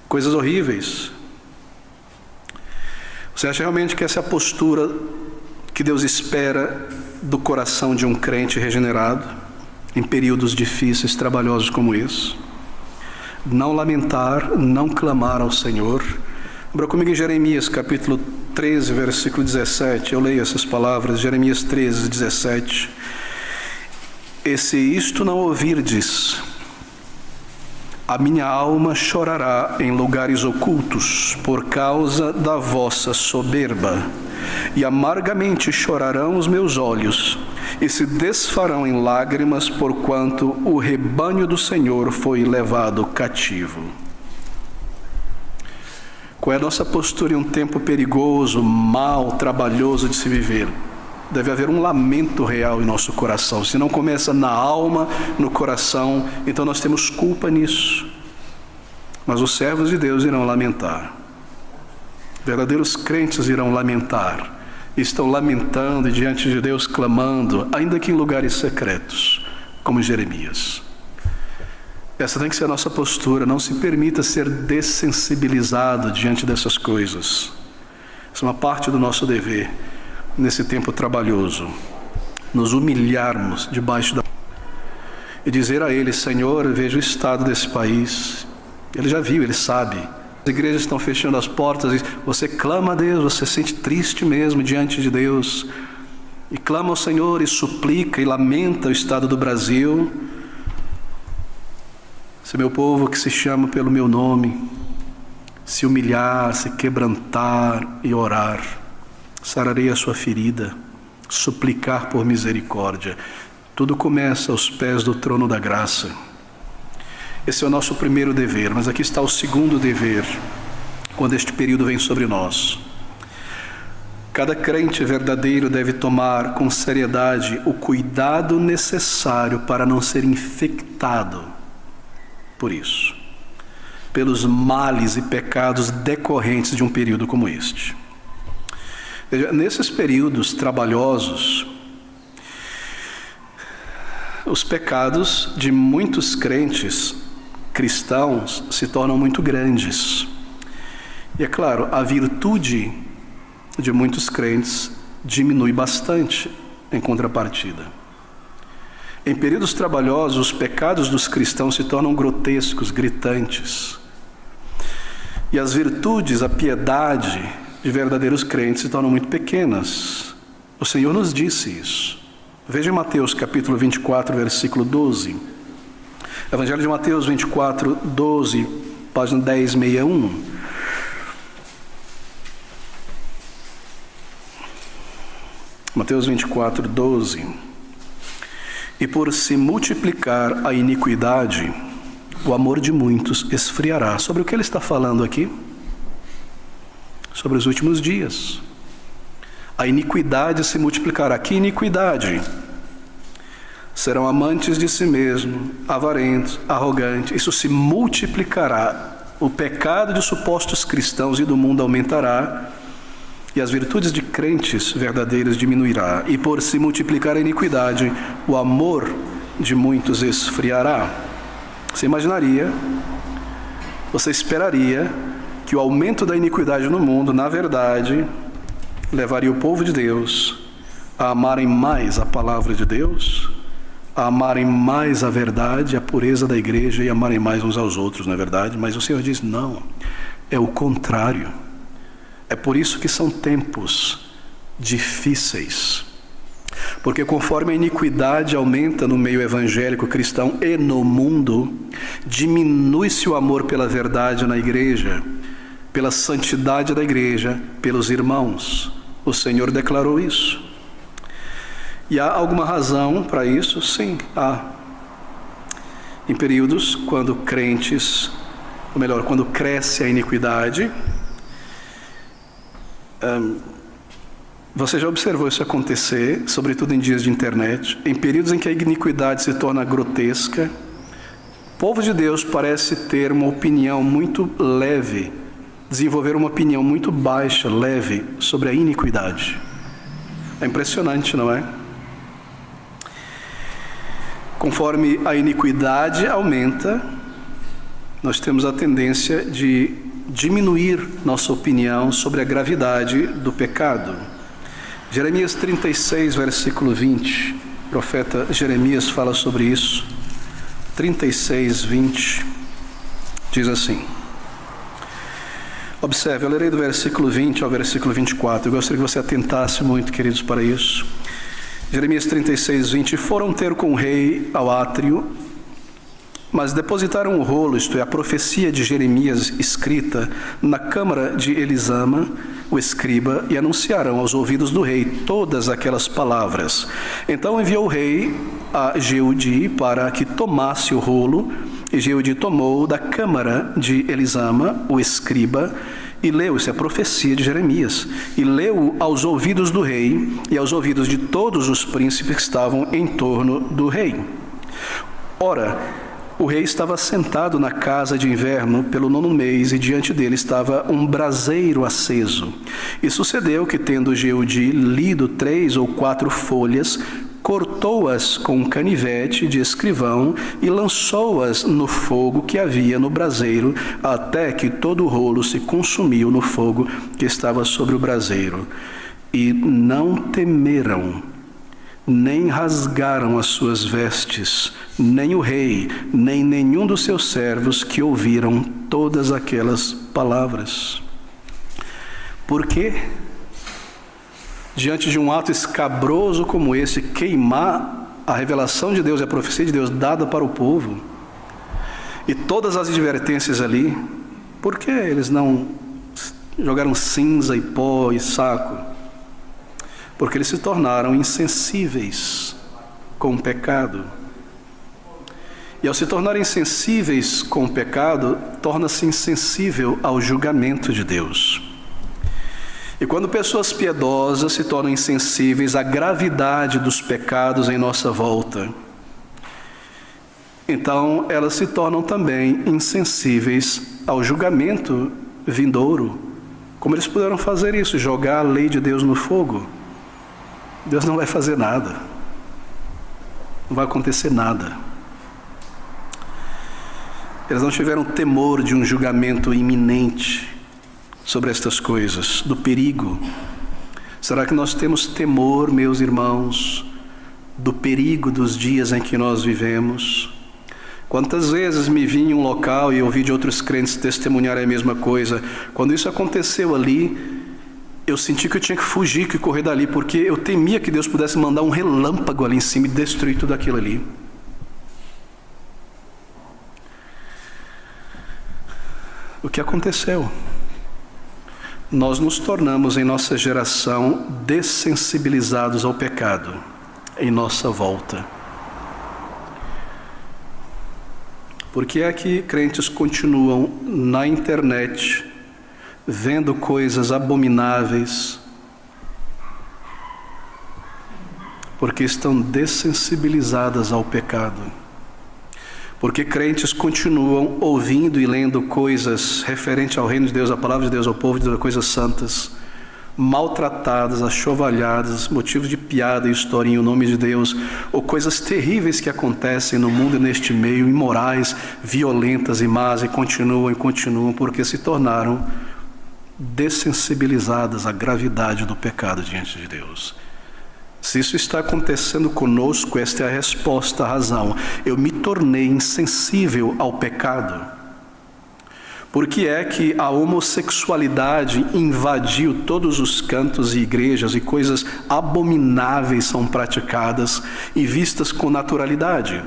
Coisas horríveis. Você acha realmente que essa é a postura que Deus espera do coração de um crente regenerado, em períodos difíceis, trabalhosos como esse? Não lamentar, não clamar ao Senhor. Abra comigo em Jeremias, capítulo 13, versículo 17. Eu leio essas palavras, Jeremias 13, 17. E se isto não ouvirdes, a minha alma chorará em lugares ocultos por causa da vossa soberba, e amargamente chorarão os meus olhos, e se desfarão em lágrimas, porquanto o rebanho do Senhor foi levado cativo. Qual é a nossa postura em um tempo perigoso, mau, trabalhoso de se viver? Deve haver um lamento real em nosso coração. Se não começa na alma, no coração, então nós temos culpa nisso. Mas os servos de Deus irão lamentar. Verdadeiros crentes irão lamentar. Estão lamentando diante de Deus, clamando, ainda que em lugares secretos, como Jeremias. Essa tem que ser a nossa postura. Não se permita ser dessensibilizado diante dessas coisas. Isso é uma parte do nosso dever nesse tempo trabalhoso. Nos humilharmos debaixo da... e dizer a Ele: Senhor, veja o estado desse país. Ele já viu, Ele sabe. As igrejas estão fechando as portas. Você clama a Deus, você se sente triste mesmo diante de Deus. E clama ao Senhor e suplica e lamenta o estado do Brasil. Se meu povo que se chama pelo meu nome se humilhar, se quebrantar e orar, sararei a sua ferida, suplicar por misericórdia. Tudo começa aos pés do trono da graça. Esse é o nosso primeiro dever, mas aqui está o segundo dever, quando este período vem sobre nós. Cada crente verdadeiro deve tomar com seriedade o cuidado necessário para não ser infectado por isso, pelos males e pecados decorrentes de um período como este. Veja, nesses períodos trabalhosos, os pecados de muitos crentes cristãos se tornam muito grandes. E é claro, a virtude de muitos crentes diminui bastante em contrapartida. Em períodos trabalhosos, os pecados dos cristãos se tornam grotescos, gritantes. E as virtudes, a piedade de verdadeiros crentes se tornam muito pequenas. O Senhor nos disse isso. Veja em Mateus capítulo 24, versículo 12. Evangelho de Mateus 24, 12, página 1061. Mateus 24, 12. E por se multiplicar a iniquidade, o amor de muitos esfriará. Sobre o que ele está falando aqui? Sobre os últimos dias. A iniquidade se multiplicará. Que iniquidade? Serão amantes de si mesmo, avarentos, arrogantes. Isso se multiplicará. O pecado de supostos cristãos e do mundo aumentará, e as virtudes de crentes verdadeiros diminuirá. E por se multiplicar a iniquidade, o amor de muitos esfriará. Você imaginaria, você esperaria que o aumento da iniquidade no mundo, na verdade, levaria o povo de Deus a amarem mais a palavra de Deus, a amarem mais a verdade, a pureza da igreja e amarem mais uns aos outros, não é verdade? Mas o Senhor diz, não, é o contrário. É por isso que são tempos difíceis. Porque conforme a iniquidade aumenta no meio evangélico cristão e no mundo, diminui-se o amor pela verdade na igreja, pela santidade da igreja, pelos irmãos. O Senhor declarou isso. E há alguma razão para isso? Sim, há. Em períodos quando crentes, ou melhor, quando cresce a iniquidade, você já observou isso acontecer, sobretudo em dias de internet, em períodos em que a iniquidade se torna grotesca, o povo de Deus parece ter uma opinião muito leve, desenvolver uma opinião muito baixa, leve, sobre a iniquidade. É impressionante, não é? Conforme a iniquidade aumenta, nós temos a tendência de diminuir nossa opinião sobre a gravidade do pecado. Jeremias 36, versículo 20, o profeta Jeremias fala sobre isso. 36, 20, diz assim. Observe, eu lerei do versículo 20 ao versículo 24. Eu gostaria que você atentasse muito, queridos, para isso. Jeremias 36, 20. Foram ter com o rei ao átrio, mas depositaram o rolo, isto é, a profecia de Jeremias escrita, na câmara de Elisama, o escriba, e anunciaram aos ouvidos do rei todas aquelas palavras. Então enviou o rei a Jeudi para que tomasse o rolo, e Jeudi tomou da câmara de Elisama, o escriba, e leu, isso é a profecia de Jeremias, e leu aos ouvidos do rei e aos ouvidos de todos os príncipes que estavam em torno do rei. Ora, o rei estava sentado na casa de inverno pelo 9º mês, e diante dele estava um braseiro aceso. E sucedeu que, tendo Jeudi lido 3 ou 4 folhas, cortou-as com um canivete de escrivão e lançou-as no fogo que havia no braseiro, até que todo o rolo se consumiu no fogo que estava sobre o braseiro. E não temeram, nem rasgaram as suas vestes, nem o rei, nem nenhum dos seus servos que ouviram todas aquelas palavras. Por quê? Diante de um ato escabroso como esse, queimar a revelação de Deus e a profecia de Deus dada para o povo, e todas as advertências ali, por que eles não jogaram cinza e pó e saco? Porque eles se tornaram insensíveis com o pecado. E ao se tornarem insensíveis com o pecado, torna-se insensível ao julgamento de Deus. E quando pessoas piedosas se tornam insensíveis à gravidade dos pecados em nossa volta, então elas se tornam também insensíveis ao julgamento vindouro. Como eles puderam fazer isso? Jogar a lei de Deus no fogo? Deus não vai fazer nada. não vai acontecer nada. Eles não tiveram temor de um julgamento iminente sobre estas coisas, do perigo. Será que nós temos temor, meus irmãos, do perigo dos dias em que nós vivemos? Quantas vezes me vi em um local e ouvi de outros crentes testemunhar a mesma coisa. Quando isso aconteceu ali, eu senti que eu tinha que fugir, que correr dali, porque eu temia que Deus pudesse mandar um relâmpago ali em cima e destruir tudo aquilo ali. O que aconteceu? Nós nos tornamos em nossa geração dessensibilizados ao pecado em nossa volta. Por que é que crentes continuam na internet vendo coisas abomináveis? Porque estão dessensibilizadas ao pecado. Porque crentes continuam ouvindo e lendo coisas referentes ao reino de Deus, à palavra de Deus, ao povo de Deus, coisas santas, maltratadas, achovalhadas, motivos de piada e historinha em nome de Deus, ou coisas terríveis que acontecem no mundo e neste meio, imorais, violentas e más, e continuam, porque se tornaram dessensibilizadas à gravidade do pecado diante de Deus. Se isso está acontecendo conosco, esta é a resposta, a razão. Eu me tornei insensível ao pecado. Por que é que a homossexualidade invadiu todos os cantos e igrejas e coisas abomináveis são praticadas e vistas com naturalidade?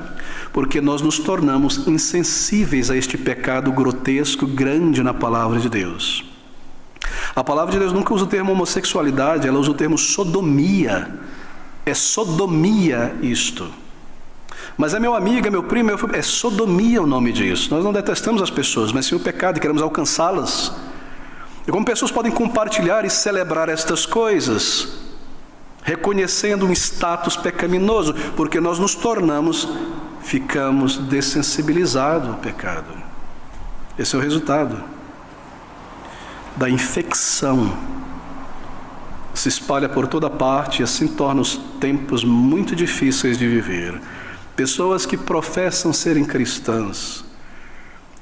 Porque nós nos tornamos insensíveis a este pecado grotesco, grande na palavra de Deus. A palavra de Deus nunca usa o termo homossexualidade, ela usa o termo sodomia. É sodomia isto. Mas é meu amigo, é meu primo, é sodomia o nome disso. Nós não detestamos as pessoas, mas sim o pecado e queremos alcançá-las. E como pessoas podem compartilhar e celebrar estas coisas, reconhecendo um status pecaminoso, porque nós nos ficamos dessensibilizados ao pecado. Esse é o resultado da infecção. Se espalha por toda parte e assim torna os tempos muito difíceis de viver. Pessoas que professam serem cristãs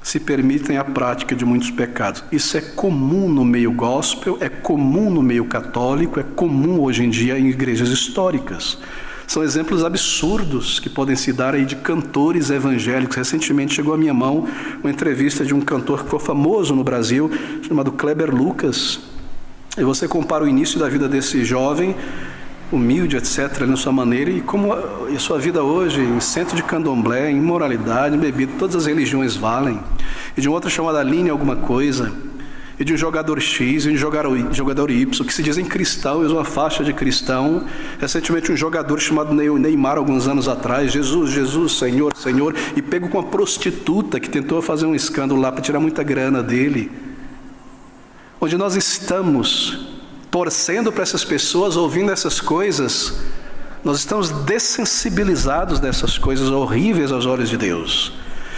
se permitem a prática de muitos pecados. Isso é comum no meio gospel, é comum no meio católico, é comum hoje em dia em igrejas históricas. São exemplos absurdos que podem se dar aí de cantores evangélicos. Recentemente chegou à minha mão uma entrevista de um cantor que ficou famoso no Brasil, chamado Kleber Lucas. E você compara o início da vida desse jovem, humilde, etc., na sua maneira, e como a sua vida hoje, em centro de candomblé, em imoralidade, em bebida, todas as religiões valem. E de uma outra chamada Aline alguma coisa, e de um jogador X e de um jogador Y, que se dizem cristão, usam uma faixa de cristão. Recentemente um jogador chamado Neymar, alguns anos atrás, Jesus, Jesus, Senhor, Senhor, e pego com uma prostituta que tentou fazer um escândalo lá para tirar muita grana dele. Onde nós estamos torcendo para essas pessoas, ouvindo essas coisas, nós estamos dessensibilizados dessas coisas horríveis aos olhos de Deus.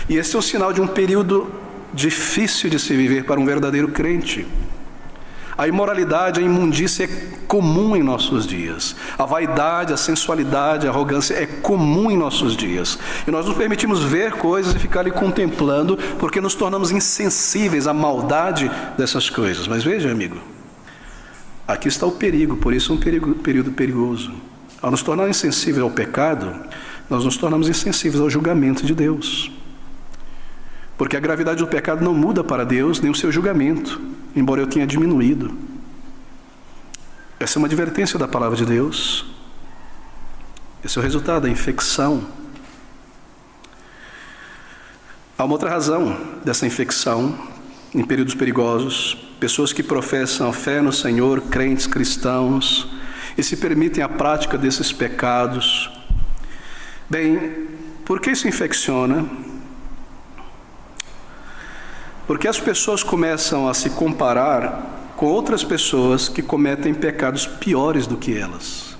E esse é um sinal de um período difícil de se viver para um verdadeiro crente. A imoralidade, a imundícia é comum em nossos dias. A vaidade, a sensualidade, a arrogância é comum em nossos dias. E nós nos permitimos ver coisas e ficar ali contemplando, porque nos tornamos insensíveis à maldade dessas coisas. Mas veja, amigo, aqui está o perigo, por isso é um período perigoso. Ao nos tornar insensíveis ao pecado, nós nos tornamos insensíveis ao julgamento de Deus. Porque a gravidade do pecado não muda para Deus, nem o seu julgamento, embora eu tenha diminuído. Essa é uma advertência da palavra de Deus. Esse é o resultado da infecção. Há uma outra razão dessa infecção, em períodos perigosos. Pessoas que professam a fé no Senhor, crentes cristãos, e se permitem a prática desses pecados. Bem, por que isso infecciona? Porque as pessoas começam a se comparar com outras pessoas que cometem pecados piores do que elas.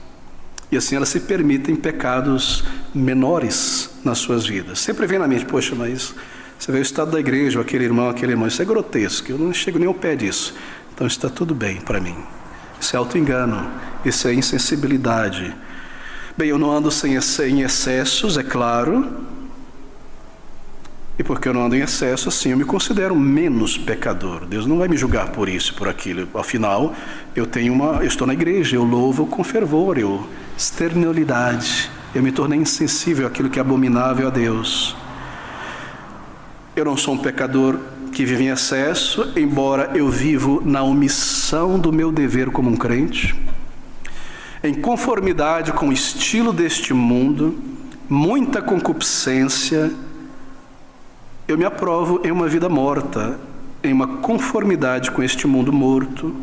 E assim elas se permitem pecados menores nas suas vidas. Sempre vem na mente, poxa, mas você vê o estado da igreja, aquele irmão, isso é grotesco, eu não chego nem ao pé disso. Então está tudo bem para mim. Isso é auto-engano, isso é insensibilidade. Bem, eu não ando em excessos, é claro. E porque eu não ando em excesso, assim, eu me considero menos pecador. Deus não vai me julgar por isso, por aquilo. Afinal, eu estou na igreja, eu louvo com fervor, externalidade. Eu me tornei insensível àquilo que é abominável a Deus. Eu não sou um pecador que vive em excesso, embora eu vivo na omissão do meu dever como um crente, em conformidade com o estilo deste mundo, muita concupiscência. Eu me aprovo em uma vida morta, em uma conformidade com este mundo morto.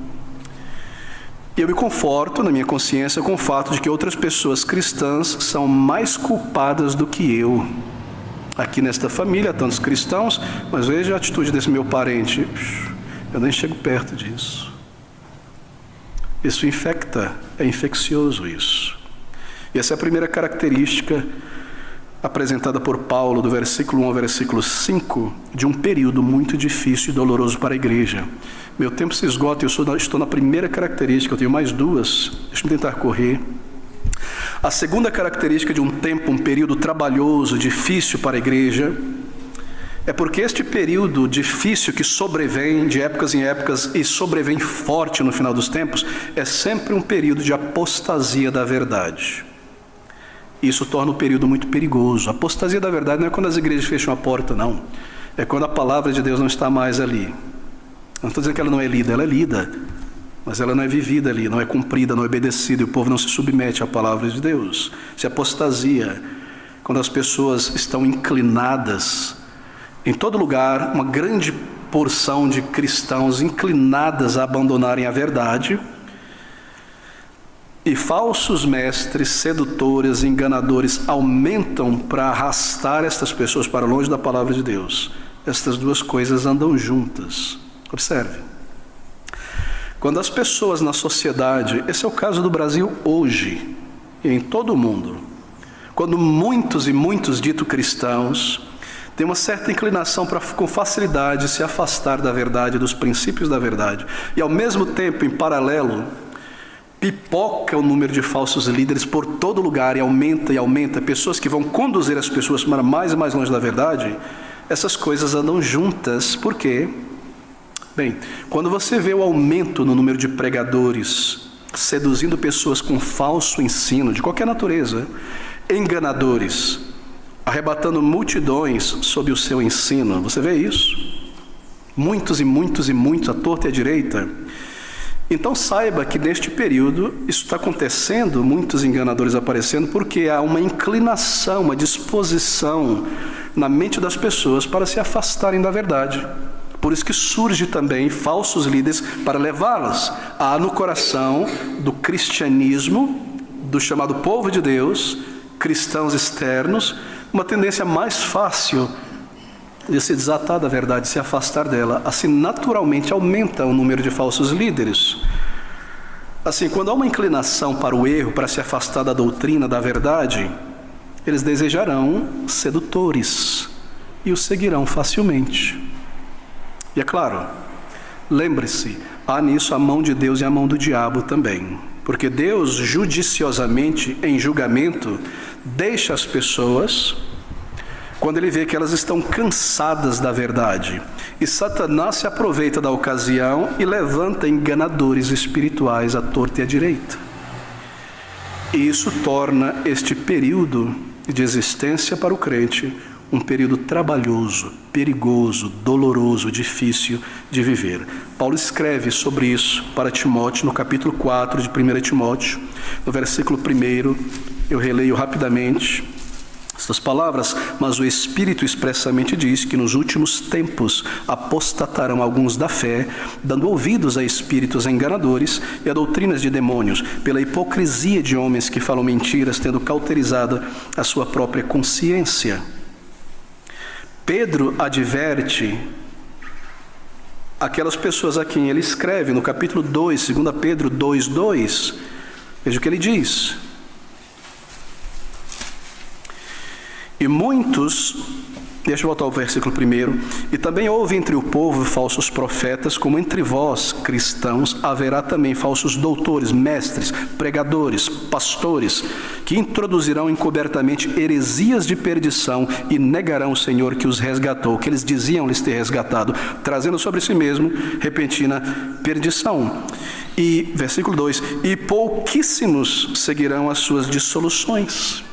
E eu me conforto na minha consciência com o fato de que outras pessoas cristãs são mais culpadas do que eu. Aqui nesta família há tantos cristãos, mas veja a atitude desse meu parente. Eu nem chego perto disso. Isso infecta, é infeccioso isso. E essa é a primeira característica apresentada por Paulo, do versículo 1 ao versículo 5, de um período muito difícil e doloroso para a igreja. Meu tempo se esgota e eu estou na primeira característica, eu tenho mais duas, deixa eu tentar correr. A segunda característica de um tempo, um período trabalhoso, difícil para a igreja, é porque este período difícil que sobrevém de épocas em épocas e sobrevém forte no final dos tempos, é sempre um período de apostasia da verdade. Isso torna o período muito perigoso. A apostasia da verdade não é quando as igrejas fecham a porta, não. É quando a palavra de Deus não está mais ali. Eu não estou dizendo que ela não é lida, mas ela não é vivida ali, não é cumprida, não é obedecida, e o povo não se submete à palavra de Deus. Isso é apostasia. Quando as pessoas estão inclinadas, em todo lugar, uma grande porção de cristãos inclinadas a abandonarem a verdade, e falsos mestres, sedutores, enganadores aumentam para arrastar estas pessoas para longe da palavra de Deus. Estas duas coisas andam juntas. Observe. Quando as pessoas na sociedade, esse é o caso do Brasil hoje e em todo o mundo, quando muitos e muitos dito cristãos têm uma certa inclinação para com facilidade se afastar da verdade, dos princípios da verdade, e ao mesmo tempo, em paralelo, pipoca o número de falsos líderes por todo lugar e aumenta, pessoas que vão conduzir as pessoas para mais e mais longe da verdade, essas coisas andam juntas. Por quê? Bem, quando você vê o aumento no número de pregadores seduzindo pessoas com falso ensino, de qualquer natureza, enganadores, arrebatando multidões sob o seu ensino, você vê isso? Muitos, à torta e à direita. Então saiba que neste período isso está acontecendo, muitos enganadores aparecendo, porque há uma inclinação, uma disposição na mente das pessoas para se afastarem da verdade. Por isso que surge também falsos líderes para levá-las a, no coração do cristianismo, do chamado povo de Deus, cristãos externos, uma tendência mais fácil de se desatar da verdade, se afastar dela. Assim, naturalmente, aumenta o número de falsos líderes. Assim, quando há uma inclinação para o erro, para se afastar da doutrina, da verdade, eles desejarão sedutores e os seguirão facilmente. E é claro, lembre-se, há nisso a mão de Deus e a mão do diabo também. Porque Deus, judiciosamente, em julgamento, deixa as pessoas quando ele vê que elas estão cansadas da verdade. E Satanás se aproveita da ocasião e levanta enganadores espirituais à torta e à direita. E isso torna este período de existência para o crente um período trabalhoso, perigoso, doloroso, difícil de viver. Paulo escreve sobre isso para Timóteo no capítulo 4 de 1 Timóteo, no versículo 1, eu releio rapidamente estas palavras: mas o Espírito expressamente diz que nos últimos tempos apostatarão alguns da fé, dando ouvidos a espíritos enganadores e a doutrinas de demônios, pela hipocrisia de homens que falam mentiras, tendo cauterizado a sua própria consciência. Pedro adverte aquelas pessoas a quem ele escreve no capítulo 2, 2 Pedro 2:2. Veja o que ele diz. E muitos, deixa eu voltar ao versículo 1, e também houve entre o povo falsos profetas, como entre vós, cristãos, haverá também falsos doutores, mestres, pregadores, pastores, que introduzirão encobertamente heresias de perdição e negarão o Senhor que os resgatou, que eles diziam lhes ter resgatado, trazendo sobre si mesmo repentina perdição. E, versículo 2, e pouquíssimos seguirão as suas dissoluções,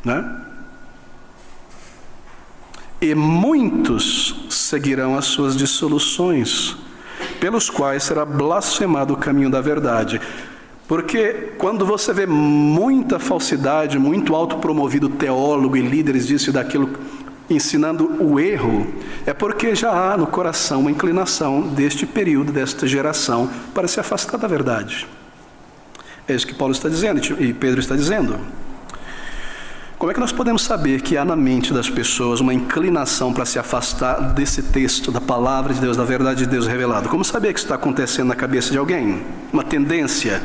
né? E muitos seguirão as suas dissoluções, pelos quais será blasfemado o caminho da verdade. Porque quando você vê muita falsidade, muito autopromovido teólogo e líderes disso e daquilo, ensinando o erro, é porque já há no coração uma inclinação deste período, desta geração, para se afastar da verdade. É isso que Paulo está dizendo e Pedro está dizendo. Como é que nós podemos saber que há na mente das pessoas uma inclinação para se afastar desse texto, da palavra de Deus, da verdade de Deus revelada? Como saber que isso está acontecendo na cabeça de alguém? Uma tendência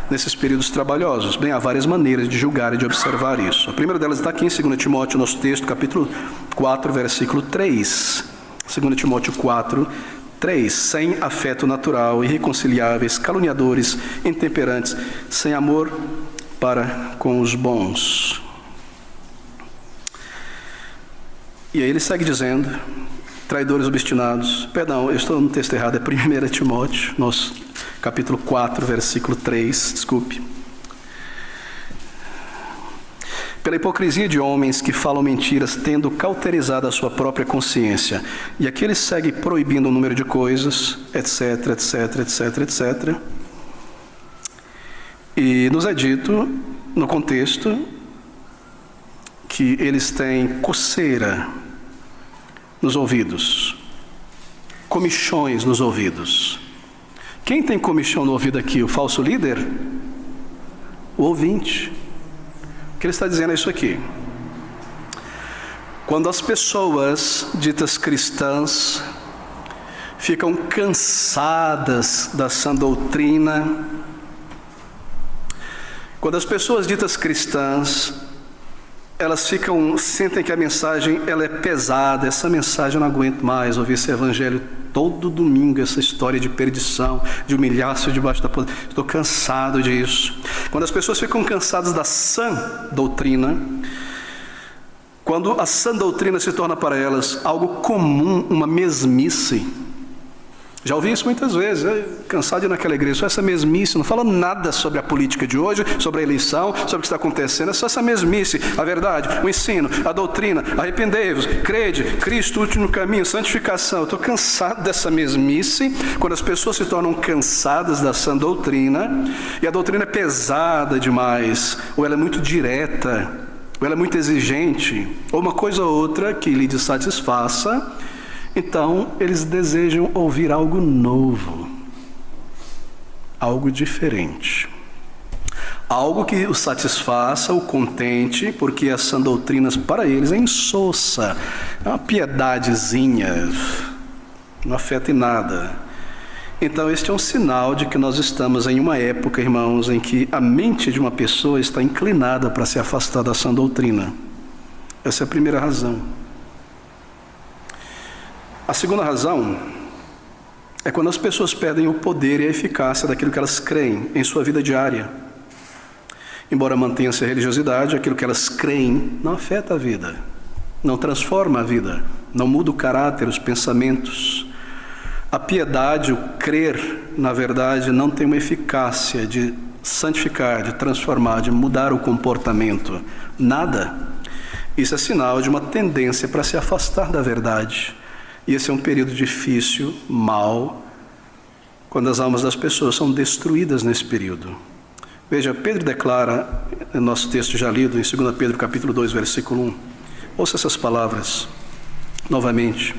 nesses períodos trabalhosos? Bem, há várias maneiras de julgar e de observar isso. A primeira delas está aqui em 2 Timóteo, nosso texto, capítulo 4, versículo 3. 2 Timóteo 4, 3. Sem afeto natural, irreconciliáveis, caluniadores, intemperantes, sem amor para com os bons. E aí ele segue dizendo, traidores obstinados, perdão, eu estou no texto errado, é 1 Timóteo, nosso capítulo 4, versículo 3, desculpe. Pela hipocrisia de homens que falam mentiras, tendo cauterizado a sua própria consciência. E aqui ele segue proibindo o número de coisas, etc, etc, etc, etc. E nos é dito, no contexto, que eles têm coceira nos ouvidos, comichões nos ouvidos. Quem tem comichão no ouvido aqui? O falso líder? O ouvinte. O que ele está dizendo é isso aqui. Quando as pessoas ditas cristãs ficam cansadas da sã doutrina, quando as pessoas ditas cristãs elas sentem que a mensagem ela é pesada, essa mensagem eu não aguento mais, ouvir esse evangelho todo domingo, essa história de perdição, de humilhar-se debaixo da poder, estou cansado disso. Quando as pessoas ficam cansadas da sã doutrina, quando a sã doutrina se torna para elas algo comum, uma mesmice, já ouvi isso muitas vezes, cansado de ir naquela igreja, só essa mesmice, não fala nada sobre a política de hoje, sobre a eleição, sobre o que está acontecendo, é só essa mesmice, a verdade, o ensino, a doutrina, arrependei-vos, crede, Cristo, último caminho, santificação. Eu estou cansado dessa mesmice. Quando as pessoas se tornam cansadas da sã doutrina, e a doutrina é pesada demais, ou ela é muito direta, ou ela é muito exigente, ou uma coisa ou outra que lhe satisfaça, então, eles desejam ouvir algo novo, algo diferente, algo que o satisfaça, o contente, porque as sã doutrinas para eles é insossa, é uma piedadezinha, não afeta em nada. Então, este é um sinal de que nós estamos em uma época, irmãos, em que a mente de uma pessoa está inclinada para se afastar da sã doutrina. Essa é a primeira razão. A segunda razão é quando as pessoas perdem o poder e a eficácia daquilo que elas creem em sua vida diária. Embora mantenha-se a religiosidade, aquilo que elas creem não afeta a vida, não transforma a vida, não muda o caráter, os pensamentos. A piedade, o crer, na verdade, não tem uma eficácia de santificar, de transformar, de mudar o comportamento. Nada. Isso é sinal de uma tendência para se afastar da verdade. E esse é um período difícil, mau, quando as almas das pessoas são destruídas nesse período. Veja, Pedro declara, no nosso texto já lido, em 2 Pedro capítulo 2, versículo 1. Ouça essas palavras novamente.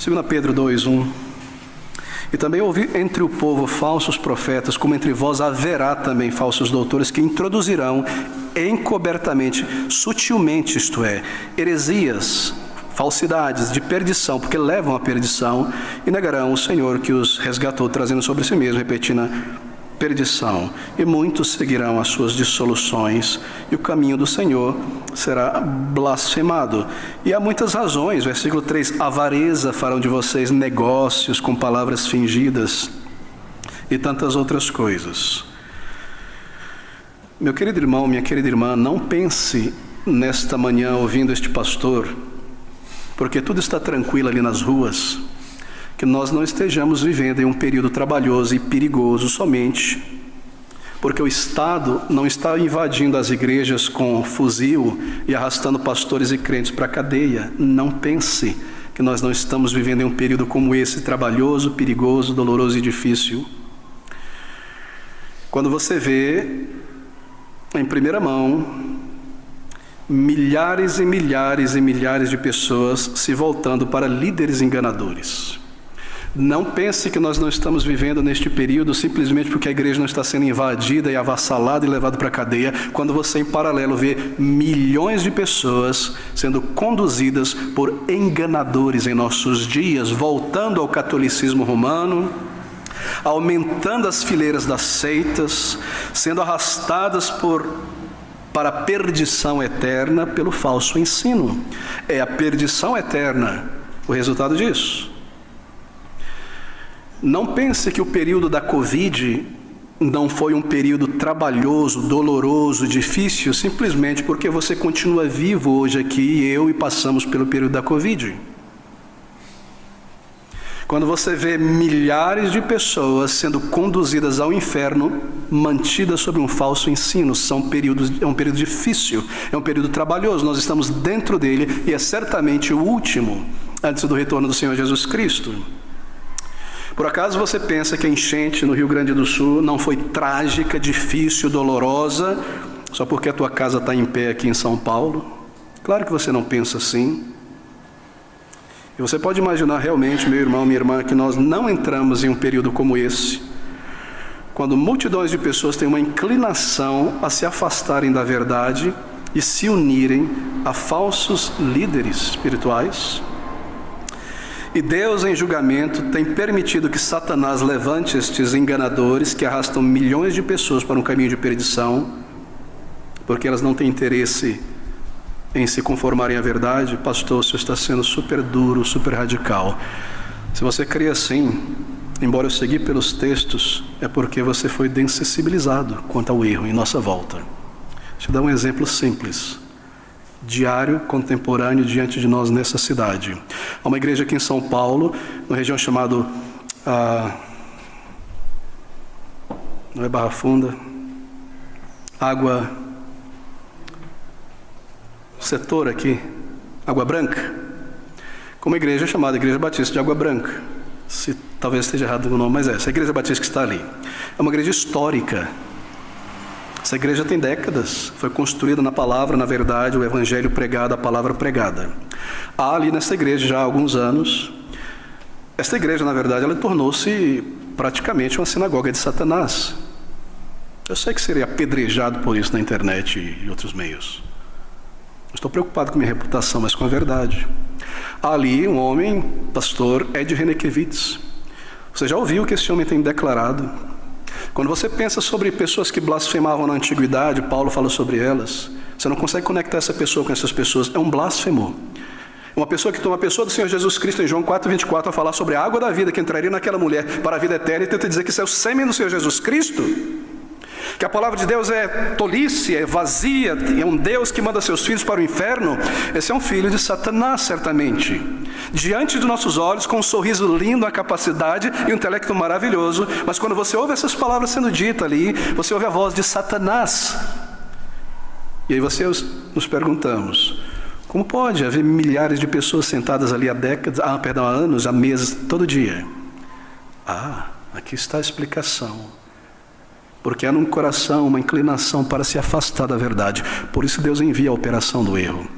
2 Pedro 2, 1. E também ouvi entre o povo falsos profetas, como entre vós haverá também falsos doutores que introduzirão encobertamente, sutilmente, isto é, heresias, falsidades de perdição, porque levam à perdição, e negarão o Senhor que os resgatou, trazendo sobre si mesmo, repetindo, perdição. E muitos seguirão as suas dissoluções, e o caminho do Senhor será blasfemado. E há muitas razões. Versículo 3, avareza farão de vocês negócios com palavras fingidas, e tantas outras coisas. Meu querido irmão, minha querida irmã, não pense nesta manhã ouvindo este pastor, porque tudo está tranquilo ali nas ruas, que nós não estejamos vivendo em um período trabalhoso e perigoso somente porque o Estado não está invadindo as igrejas com fuzil e arrastando pastores e crentes para a cadeia. Não pense que nós não estamos vivendo em um período como esse, trabalhoso, perigoso, doloroso e difícil. Quando você vê, em primeira mão, milhares e milhares e milhares de pessoas se voltando para líderes enganadores. Não pense que nós não estamos vivendo neste período simplesmente porque a igreja não está sendo invadida e avassalada e levada para a cadeia, quando você em paralelo vê milhões de pessoas sendo conduzidas por enganadores em nossos dias, voltando ao catolicismo romano, aumentando as fileiras das seitas, sendo arrastadas para a perdição eterna pelo falso ensino. É a perdição eterna o resultado disso. Não pense que o período da Covid não foi um período trabalhoso, doloroso, difícil, simplesmente porque você continua vivo hoje aqui e passamos pelo período da Covid. Quando você vê milhares de pessoas sendo conduzidas ao inferno, mantidas sob um falso ensino, é um período difícil, é um período trabalhoso, nós estamos dentro dele e é certamente o último antes do retorno do Senhor Jesus Cristo. Por acaso você pensa que a enchente no Rio Grande do Sul não foi trágica, difícil, dolorosa, só porque a tua casa está em pé aqui em São Paulo? Claro que você não pensa assim. E você pode imaginar realmente, meu irmão, minha irmã, que nós não entramos em um período como esse, quando multidões de pessoas têm uma inclinação a se afastarem da verdade e se unirem a falsos líderes espirituais. E Deus, em julgamento, tem permitido que Satanás levante estes enganadores que arrastam milhões de pessoas para um caminho de perdição, porque elas não têm interesse em se conformarem à verdade. Pastor, isso está sendo super duro, super radical. Se você crê assim, embora eu segui pelos textos, é porque você foi desensibilizado quanto ao erro em nossa volta. Deixa eu dar um exemplo simples, diário, contemporâneo, diante de nós nessa cidade. Há uma igreja aqui em São Paulo, numa região chamada, não é Barra Funda, setor aqui, Água Branca, com uma igreja chamada Igreja Batista de Água Branca. Se talvez esteja errado o nome, mas essa Igreja Batista que está ali. É uma igreja histórica. Essa igreja tem décadas, foi construída na palavra, na verdade, o evangelho pregado, a palavra pregada. Há ali nessa igreja já há alguns anos. Esta igreja, na verdade, ela tornou-se praticamente uma sinagoga de Satanás. Eu sei que seria apedrejado por isso na internet e outros meios. Não estou preocupado com minha reputação, mas com a verdade. Há ali um homem, pastor Ed Renekiewicz. Você já ouviu o que esse homem tem declarado? Quando você pensa sobre pessoas que blasfemavam na antiguidade, Paulo fala sobre elas, você não consegue conectar essa pessoa com essas pessoas. É um blasfemo. Uma pessoa que toma a pessoa do Senhor Jesus Cristo em João 4,24 a falar sobre a água da vida que entraria naquela mulher para a vida eterna e tenta dizer que isso é o sêmen do Senhor Jesus Cristo, que a palavra de Deus é tolice, é vazia, é um Deus que manda seus filhos para o inferno. Esse é um filho de Satanás, certamente. Diante dos nossos olhos, com um sorriso lindo, a capacidade e um intelecto maravilhoso, mas quando você ouve essas palavras sendo ditas ali, você ouve a voz de Satanás. E aí nos perguntamos, como pode haver milhares de pessoas sentadas ali há anos, há meses, todo dia? Aqui está a explicação. Porque há no coração uma inclinação para se afastar da verdade. Por isso Deus envia a operação do erro.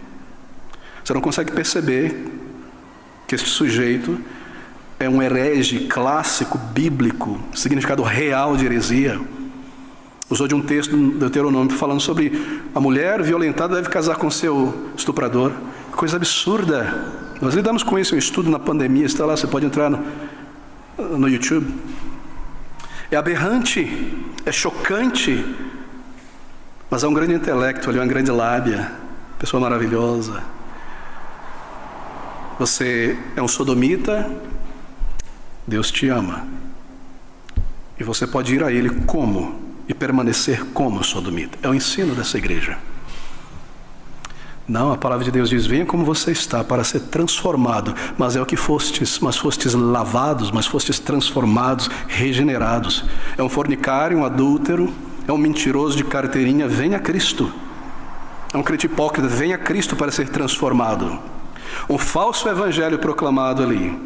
Você não consegue perceber que este sujeito é um herege clássico, bíblico, significado real de heresia. Usou de um texto do Deuteronômio falando sobre a mulher violentada deve casar com seu estuprador. Coisa absurda. Nós lidamos com isso em um estudo na pandemia, está lá, você pode entrar no YouTube. É aberrante, é chocante, mas é um grande intelecto, ali, uma grande lábia, pessoa maravilhosa. Você é um sodomita, Deus te ama. E você pode ir a Ele como? e permanecer como sodomita. É o ensino dessa igreja. Não, a palavra de Deus diz, venha como você está para ser transformado, mas é o que fostes, mas fostes lavados, mas fostes transformados, regenerados. É um fornicário, um adúltero, é um mentiroso de carteirinha, venha a Cristo. É um crente hipócrita, venha a Cristo para ser transformado. Um falso evangelho proclamado ali,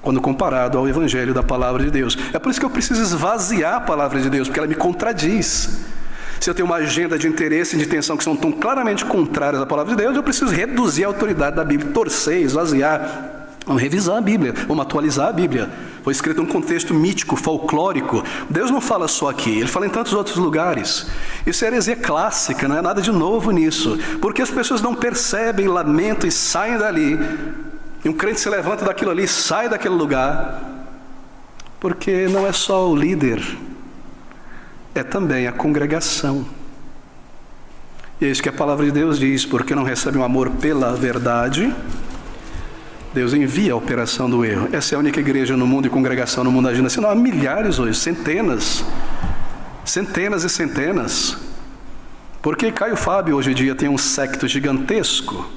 quando comparado ao evangelho da palavra de Deus. É por isso que eu preciso esvaziar a palavra de Deus, porque ela me contradiz. Se eu tenho uma agenda de interesse e de intenção que são tão claramente contrárias à palavra de Deus, eu preciso reduzir a autoridade da Bíblia, torcer, esvaziar. Vamos revisar a Bíblia, vamos atualizar a Bíblia. Foi escrito num contexto mítico, folclórico. Deus não fala só aqui, Ele fala em tantos outros lugares. Isso é heresia clássica, não é nada de novo nisso. Porque as pessoas não percebem, lamentam e saem dali. E um crente se levanta daquilo ali, sai daquele lugar. Porque não é só o líder, é também a congregação. E é isso que a palavra de Deus diz, porque não recebe um amor pela verdade, Deus envia a operação do erro. Essa é a única igreja no mundo e congregação no mundo agindo assim. Não, há milhares hoje, centenas e centenas. Porque Caio Fábio hoje em dia tem um séquito gigantesco.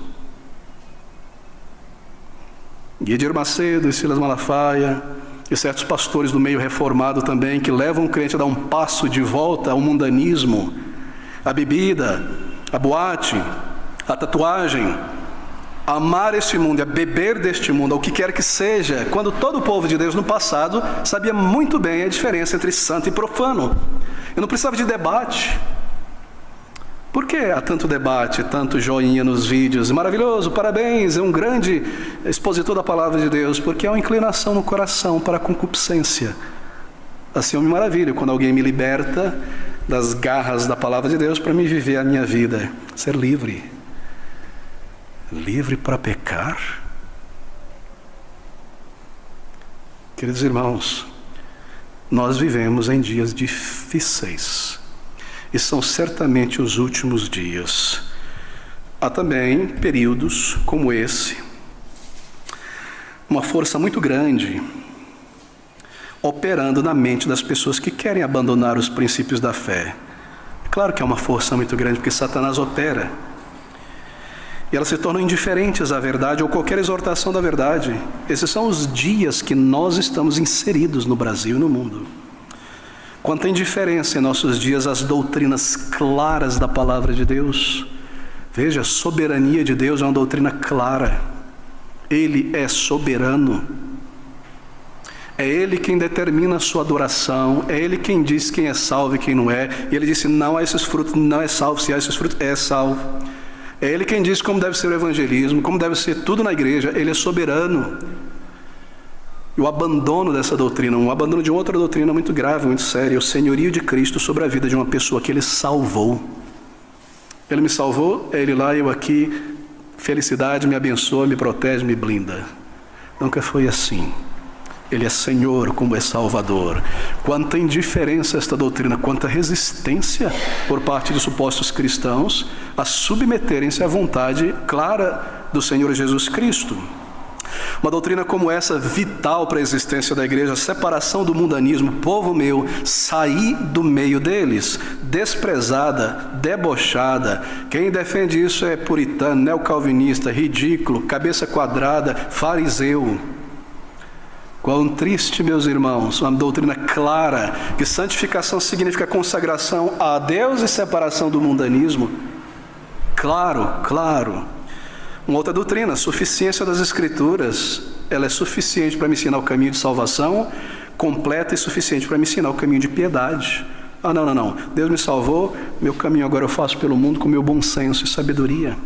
Edir Macedo e Silas Malafaia, e certos pastores do meio reformado também, que levam o crente a dar um passo de volta ao mundanismo, a bebida, a boate, a tatuagem, a amar este mundo, a beber deste mundo, ao que quer que seja, quando todo o povo de Deus no passado sabia muito bem a diferença entre santo e profano. Eu não precisava de debate. Por que há tanto debate, tanto joinha nos vídeos? Maravilhoso, parabéns, é um grande expositor da palavra de Deus, porque é uma inclinação no coração para a concupiscência. Assim eu me maravilho quando alguém me liberta das garras da palavra de Deus para me viver a minha vida, ser livre. Livre para pecar? Queridos irmãos, nós vivemos em dias difíceis. E são certamente os últimos dias. Há também períodos como esse, uma força muito grande operando na mente das pessoas que querem abandonar os princípios da fé. É claro que é uma força muito grande, porque Satanás opera. E elas se tornam indiferentes à verdade ou qualquer exortação da verdade. Esses são os dias que nós estamos inseridos no Brasil e no mundo. Quanta indiferença em nossos dias às doutrinas claras da palavra de Deus. Veja, a soberania de Deus é uma doutrina clara. Ele é soberano. É Ele quem determina a sua adoração. É Ele quem diz quem é salvo e quem não é. E Ele disse, não há esses frutos, não é salvo. Se há esses frutos, é salvo. É Ele quem diz como deve ser o evangelismo, como deve ser tudo na igreja. Ele é soberano. E o abandono dessa doutrina, um abandono de outra doutrina muito grave, muito séria, é o senhorio de Cristo sobre a vida de uma pessoa que Ele salvou. Ele me salvou, é Ele lá, eu aqui, felicidade, me abençoa, me protege, me blinda. Nunca foi assim. Ele é Senhor como é Salvador. Quanta indiferença esta doutrina, quanta resistência por parte de supostos cristãos a submeterem-se à vontade clara do Senhor Jesus Cristo. Uma doutrina como essa, vital para a existência da igreja, a separação do mundanismo, povo meu, sair do meio deles, desprezada, debochada. Quem defende isso é puritano, neocalvinista, ridículo, cabeça quadrada, fariseu. Quão triste, meus irmãos, uma doutrina clara, que santificação significa consagração a Deus e separação do mundanismo. Claro. Uma outra doutrina, a suficiência das Escrituras, ela é suficiente para me ensinar o caminho de salvação, completa e suficiente para me ensinar o caminho de piedade. Não. Deus me salvou, meu caminho agora eu faço pelo mundo com meu bom senso e sabedoria.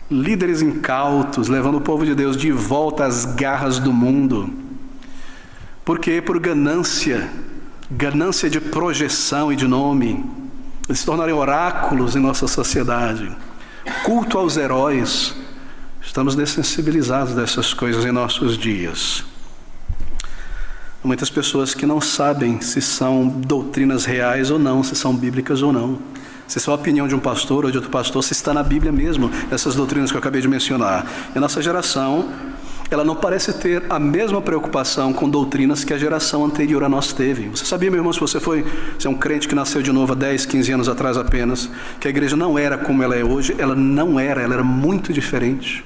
Líderes incautos, levando o povo de Deus de volta às garras do mundo. Por quê? Por ganância de projeção e de nome. Eles se tornarem oráculos em nossa sociedade. Culto aos heróis. Estamos dessensibilizados dessas coisas em nossos dias. Há muitas pessoas que não sabem se são doutrinas reais ou não, se são bíblicas ou não. Se é só a opinião de um pastor ou de outro pastor, se está na Bíblia mesmo, essas doutrinas que eu acabei de mencionar. E a nossa geração ela não parece ter a mesma preocupação com doutrinas que a geração anterior a nós teve. Você sabia, meu irmão, se você é um crente que nasceu de novo há 10, 15 anos atrás apenas, que a igreja não era como ela é hoje? Ela era muito diferente.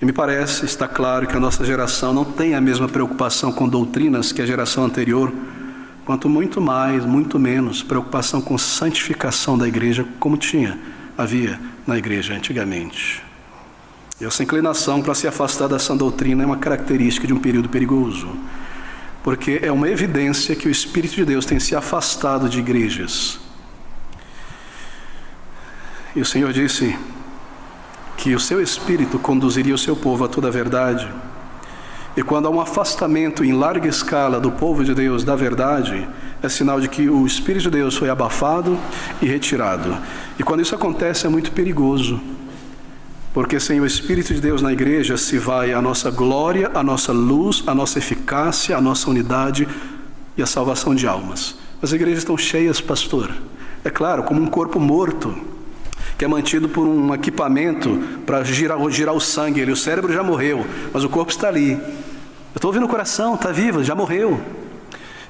E me parece, está claro, que a nossa geração não tem a mesma preocupação com doutrinas que a geração anterior, quanto muito mais, muito menos, preocupação com santificação da igreja, como havia na igreja antigamente. E essa inclinação para se afastar dessa doutrina é uma característica de um período perigoso, porque é uma evidência que o Espírito de Deus tem se afastado de igrejas. E o Senhor disse que o seu Espírito conduziria o seu povo a toda a verdade. E quando há um afastamento em larga escala do povo de Deus da verdade, é sinal de que o Espírito de Deus foi abafado e retirado. E quando isso acontece é muito perigoso, porque sem o Espírito de Deus na igreja se vai a nossa glória, a nossa luz, a nossa eficácia, a nossa unidade e a salvação de almas. As igrejas estão cheias, pastor. É claro, como um corpo morto, que é mantido por um equipamento para girar o sangue. O cérebro já morreu, mas o corpo está ali. Eu estou ouvindo o coração, está vivo, já morreu.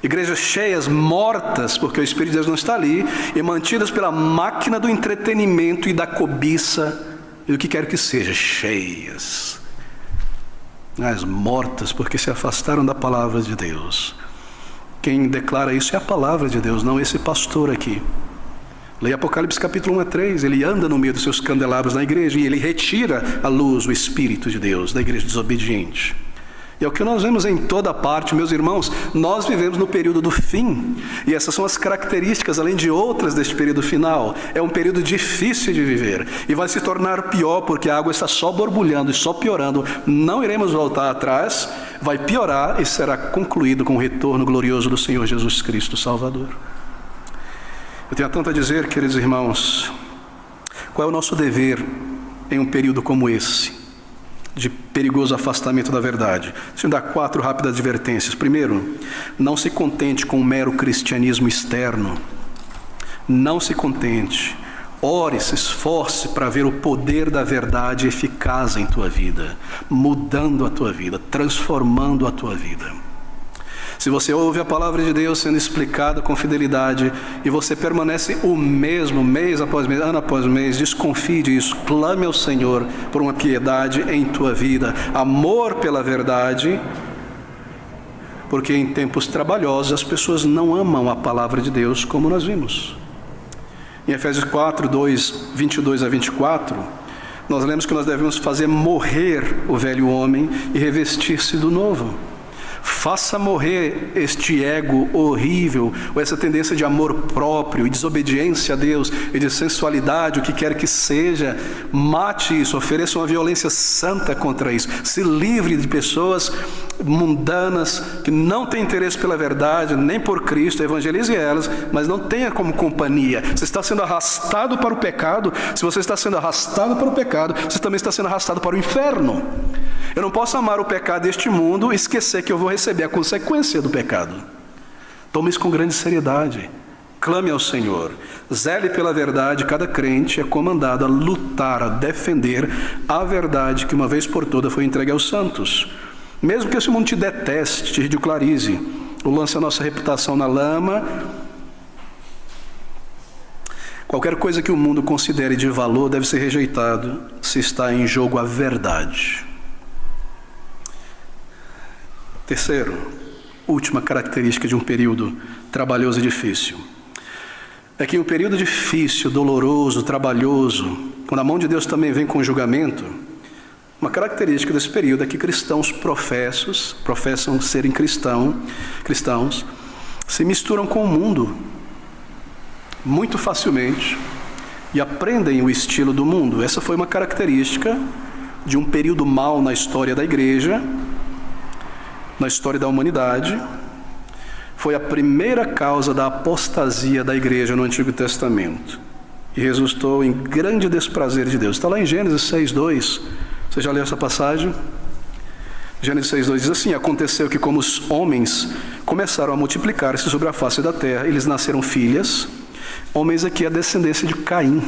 Igrejas cheias, mortas, porque o Espírito de Deus não está ali, e mantidas pela máquina do entretenimento e da cobiça, e o que quer que seja, cheias, mas mortas porque se afastaram da palavra de Deus. Quem declara isso é a palavra de Deus, não esse pastor aqui. Leia Apocalipse capítulo 1 a 3, ele anda no meio dos seus candelabros na igreja e ele retira a luz, o Espírito de Deus, da igreja desobediente. E é o que nós vemos em toda parte, meus irmãos. Nós vivemos no período do fim, e essas são as características, além de outras, deste período final. É um período difícil de viver, e vai se tornar pior, porque a água está só borbulhando e só piorando. Não iremos voltar atrás, vai piorar e será concluído com o retorno glorioso do Senhor Jesus Cristo, Salvador. Eu tenho tanto a dizer, queridos irmãos, qual é o nosso dever em um período como esse, de perigoso afastamento da verdade? Deixa eu dar 4 rápidas advertências. Primeiro, não se contente com um mero cristianismo externo. Não se contente. Ore, se esforce para ver o poder da verdade eficaz em tua vida, mudando a tua vida, transformando a tua vida. Se você ouve a palavra de Deus sendo explicada com fidelidade e você permanece o mesmo, mês após mês, ano após mês, desconfie disso, clame ao Senhor por uma piedade em tua vida, amor pela verdade, porque em tempos trabalhosos as pessoas não amam a palavra de Deus como nós vimos. Em Efésios 4, 22 a 24, nós lemos que nós devemos fazer morrer o velho homem e revestir-se do novo. Faça morrer este ego horrível, ou essa tendência de amor próprio e desobediência a Deus e de sensualidade, o que quer que seja. Mate isso, ofereça uma violência santa contra isso. Se livre de pessoas mundanas que não têm interesse pela verdade, nem por Cristo. Evangelize elas, mas não tenha como companhia. Você está sendo arrastado para o pecado. Se você está sendo arrastado para o pecado, você também está sendo arrastado para o inferno. Eu não posso amar o pecado deste mundo e esquecer que eu vou receber a consequência do pecado. Tome isso com grande seriedade. Clame ao Senhor. Zele pela verdade. Cada crente é comandado a lutar, a defender a verdade que uma vez por toda foi entregue aos santos. Mesmo que esse mundo te deteste, te ridicularize, ou lance a nossa reputação na lama, qualquer coisa que o mundo considere de valor deve ser rejeitado se está em jogo a verdade. Terceiro, última característica de um período trabalhoso e difícil, é que em um período difícil, doloroso, trabalhoso, quando a mão de Deus também vem com julgamento, uma característica desse período é que cristãos professam serem cristãos, se misturam com o mundo muito facilmente e aprendem o estilo do mundo. Essa foi uma característica de um período mau na história da igreja, na história da humanidade. Foi a primeira causa da apostasia da igreja no Antigo Testamento e resultou em grande desprazer de Deus. Está lá em Gênesis 6:2. Você já leu essa passagem? Gênesis 6:2 diz assim: aconteceu que como os homens começaram a multiplicar-se sobre a face da terra, eles nasceram filhas. Homens aqui é a descendência de Caim.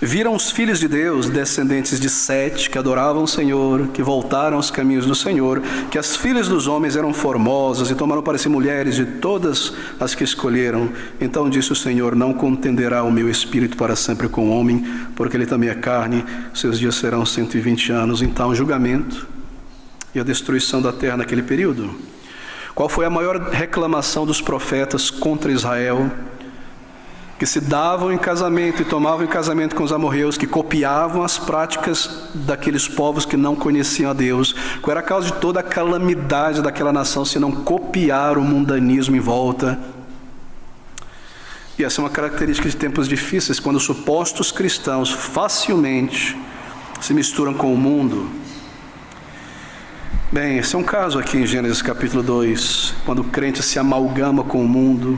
Viram os filhos de Deus, descendentes de Sete, que adoravam o Senhor, que voltaram aos caminhos do Senhor, que as filhas dos homens eram formosas e tomaram para si mulheres de todas as que escolheram. Então disse o Senhor: não contenderá o meu espírito para sempre com o homem, porque ele também é carne, seus dias serão 120 anos. Então, o julgamento e a destruição da terra naquele período. Qual foi a maior reclamação dos profetas contra Israel? Que se davam em casamento e tomavam em casamento com os amorreus, que copiavam as práticas daqueles povos que não conheciam a Deus. Qual era a causa de toda a calamidade daquela nação, se não copiar o mundanismo em volta? E essa é uma característica de tempos difíceis, quando os supostos cristãos facilmente se misturam com o mundo. Bem, esse é um caso aqui em Gênesis capítulo 2, quando o crente se amalgama com o mundo.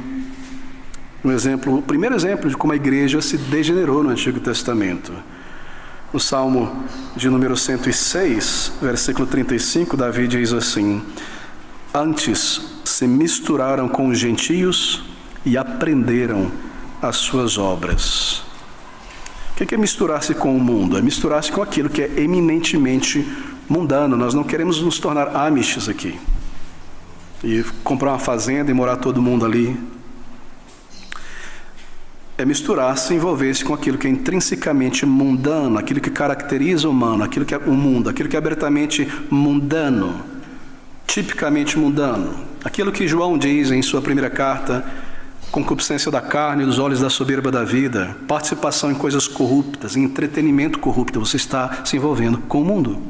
O primeiro exemplo de como a igreja se degenerou no Antigo Testamento. No Salmo de número 106, versículo 35, Davi diz assim: antes se misturaram com os gentios e aprenderam as suas obras. O que é misturar-se com o mundo? É misturar-se com aquilo que é eminentemente mundano. Nós não queremos nos tornar amishes aqui e comprar uma fazenda e morar todo mundo ali. É misturar-se, envolver-se com aquilo que é intrinsecamente mundano, aquilo que caracteriza o humano, aquilo que é o mundo, aquilo que é abertamente mundano, tipicamente mundano. Aquilo que João diz em sua primeira carta: concupiscência da carne, dos olhos da soberba da vida, participação em coisas corruptas, em entretenimento corrupto. Você está se envolvendo com o mundo.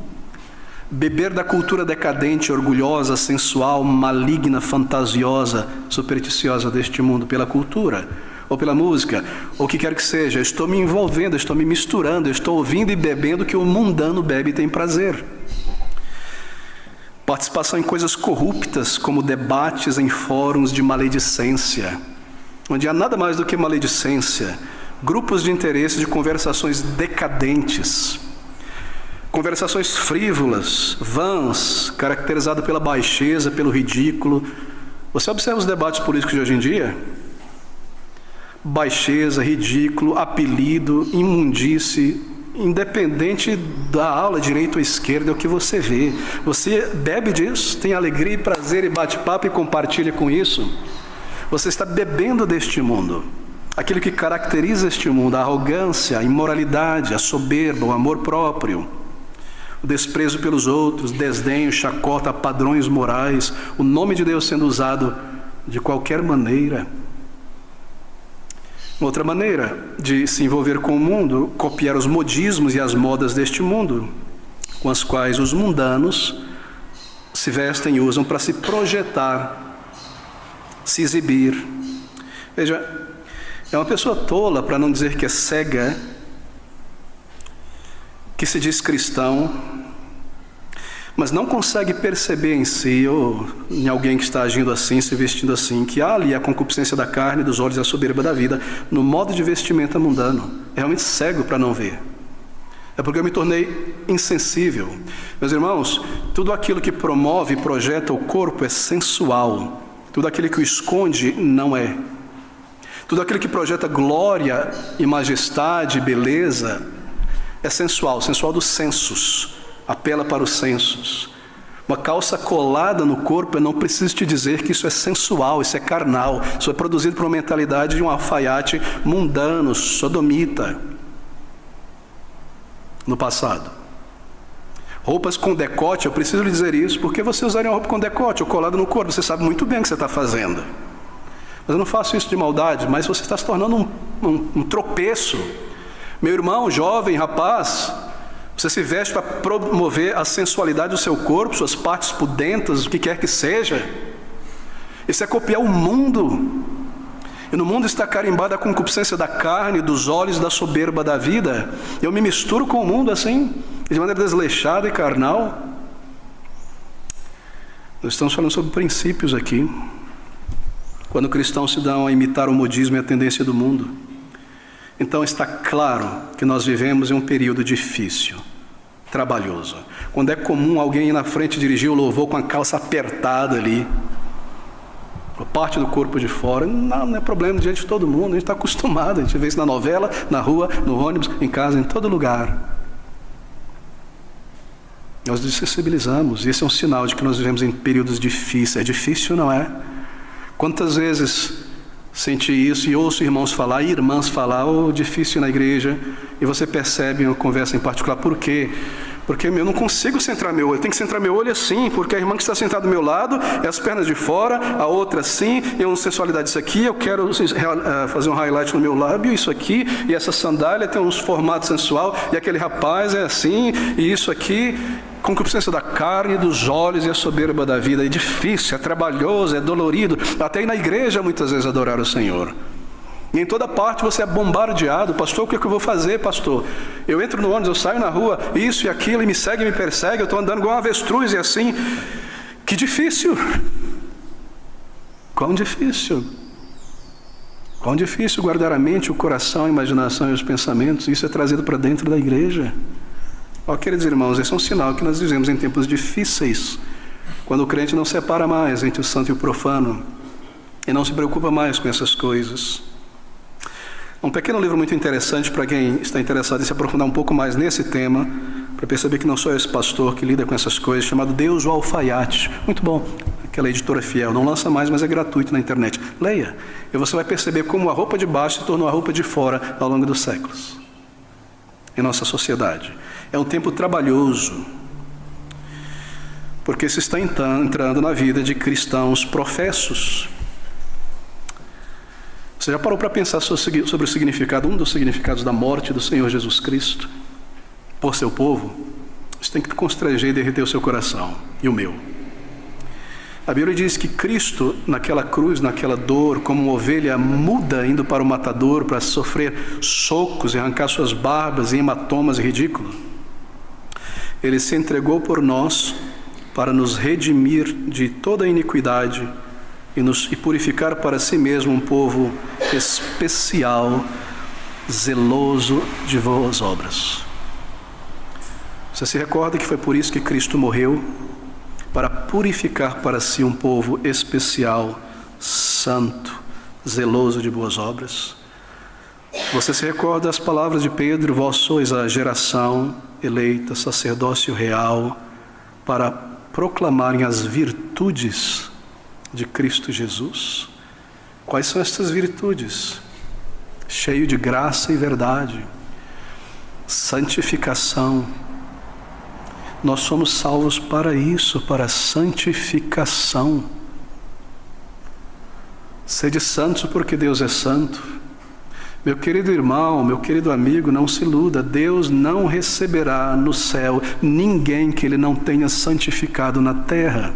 Beber da cultura decadente, orgulhosa, sensual, maligna, fantasiosa, supersticiosa deste mundo, pela cultura, ou pela música, ou o que quer que seja. Eu estou me envolvendo, eu estou me misturando, eu estou ouvindo e bebendo o que o mundano bebe e tem prazer. Participação em coisas corruptas, como debates em fóruns de maledicência, onde há nada mais do que maledicência, grupos de interesse de conversações decadentes, conversações frívolas, vãs, caracterizado pela baixeza, pelo ridículo. Você observa os debates políticos de hoje em dia? Baixeza, ridículo, apelido, imundície, independente da aula, direita ou esquerda, é o que você vê. Você bebe disso, tem alegria e prazer e bate papo e compartilha com isso. Você está bebendo deste mundo. Aquilo que caracteriza este mundo: a arrogância, a imoralidade, a soberba, o amor próprio, o desprezo pelos outros, desdenho, chacota, padrões morais, o nome de Deus sendo usado de qualquer maneira. Outra maneira de se envolver com o mundo: copiar os modismos e as modas deste mundo, com as quais os mundanos se vestem e usam para se projetar, se exibir. Veja, é uma pessoa tola, para não dizer que é cega, que se diz cristão, mas não consegue perceber em si, ou em alguém que está agindo assim, se vestindo assim, que há ali a concupiscência da carne, dos olhos e a soberba da vida, no modo de vestimenta mundano. É realmente cego para não ver. É porque eu me tornei insensível. Meus irmãos, tudo aquilo que promove e projeta o corpo é sensual. Tudo aquilo que o esconde não é. Tudo aquilo que projeta glória e majestade e beleza é sensual, sensual dos sensos. Apela para os sensos. Uma calça colada no corpo, eu não preciso te dizer que isso é sensual, isso é carnal. Isso é produzido por uma mentalidade de um alfaiate mundano, sodomita, no passado. Roupas com decote, eu preciso lhe dizer isso, porque você usaria uma roupa com decote ou colada no corpo, você sabe muito bem o que você está fazendo. Mas eu não faço isso de maldade, mas você está se tornando um tropeço. Meu irmão, jovem, rapaz, você se veste para promover a sensualidade do seu corpo, suas partes pudentas, o que quer que seja. Isso é copiar o mundo. E no mundo está carimbada a concupiscência da carne, dos olhos, da soberba da vida. Eu me misturo com o mundo assim, de maneira desleixada e carnal. Nós estamos falando sobre princípios aqui. Quando cristãos se dão a imitar o modismo e a tendência do mundo, então está claro que nós vivemos em um período difícil, trabalhoso. Quando é comum alguém ir na frente dirigir o louvor com a calça apertada ali, parte do corpo de fora, não é problema diante de todo mundo, a gente está acostumado, a gente vê isso na novela, na rua, no ônibus, em casa, em todo lugar. Nós desensibilizamos, e esse é um sinal de que nós vivemos em períodos difíceis. É difícil, não é? Quantas vezes senti isso e ouço irmãos falar, e irmãs falar, difícil na igreja, e você percebe uma conversa em particular, por quê? Porque eu não consigo centrar meu olho, eu tenho que centrar meu olho assim, porque a irmã que está sentada do meu lado é as pernas de fora, a outra assim, e uma sensualidade isso aqui, eu quero fazer um highlight no meu lábio, isso aqui, e essa sandália tem uns formatos sensual, e aquele rapaz é assim, e isso aqui, concupiscência da carne, dos olhos e a soberba da vida. É difícil, é trabalhoso, é dolorido, até ir na igreja muitas vezes adorar o Senhor. E em toda parte você é bombardeado. Pastor, o que eu vou fazer, pastor? Eu entro no ônibus, eu saio na rua, isso e aquilo, e me segue, me persegue, eu estou andando igual um avestruz e assim. Que difícil! Quão difícil! Quão difícil guardar a mente, o coração, a imaginação e os pensamentos. Isso é trazido para dentro da igreja. Queridos irmãos, esse é um sinal que nós vivemos em tempos difíceis, quando o crente não separa mais entre o santo e o profano, e não se preocupa mais com essas coisas. Um pequeno livro muito interessante para quem está interessado em se aprofundar um pouco mais nesse tema, para perceber que não sou esse pastor que lida com essas coisas, chamado Deus o Alfaiate. Muito bom, aquela editora fiel, não lança mais, mas é gratuito na internet. Leia, e você vai perceber como a roupa de baixo se tornou a roupa de fora ao longo dos séculos, em nossa sociedade. É um tempo trabalhoso, porque se está entrando na vida de cristãos professos. Você já parou para pensar sobre o significado, um dos significados da morte do Senhor Jesus Cristo por seu povo? Isso tem que constranger e derreter o seu coração, e o meu. A Bíblia diz que Cristo, naquela cruz, naquela dor, como uma ovelha muda indo para o matador para sofrer socos e arrancar suas barbas e hematomas ridículos, Ele se entregou por nós para nos redimir de toda a iniquidade e purificar para si mesmo um povo especial, zeloso de boas obras. Você se recorda que foi por isso que Cristo morreu? Para purificar para si um povo especial, santo, zeloso de boas obras. Você se recorda das palavras de Pedro: vós sois a geração eleita, sacerdócio real, para proclamarem as virtudes de Cristo Jesus. Quais são estas virtudes? Cheio de graça e verdade, santificação. Nós somos salvos para isso, para a santificação. Sede santos porque Deus é santo. Meu querido irmão, meu querido amigo, não se iluda. Deus não receberá no céu ninguém que Ele não tenha santificado na terra.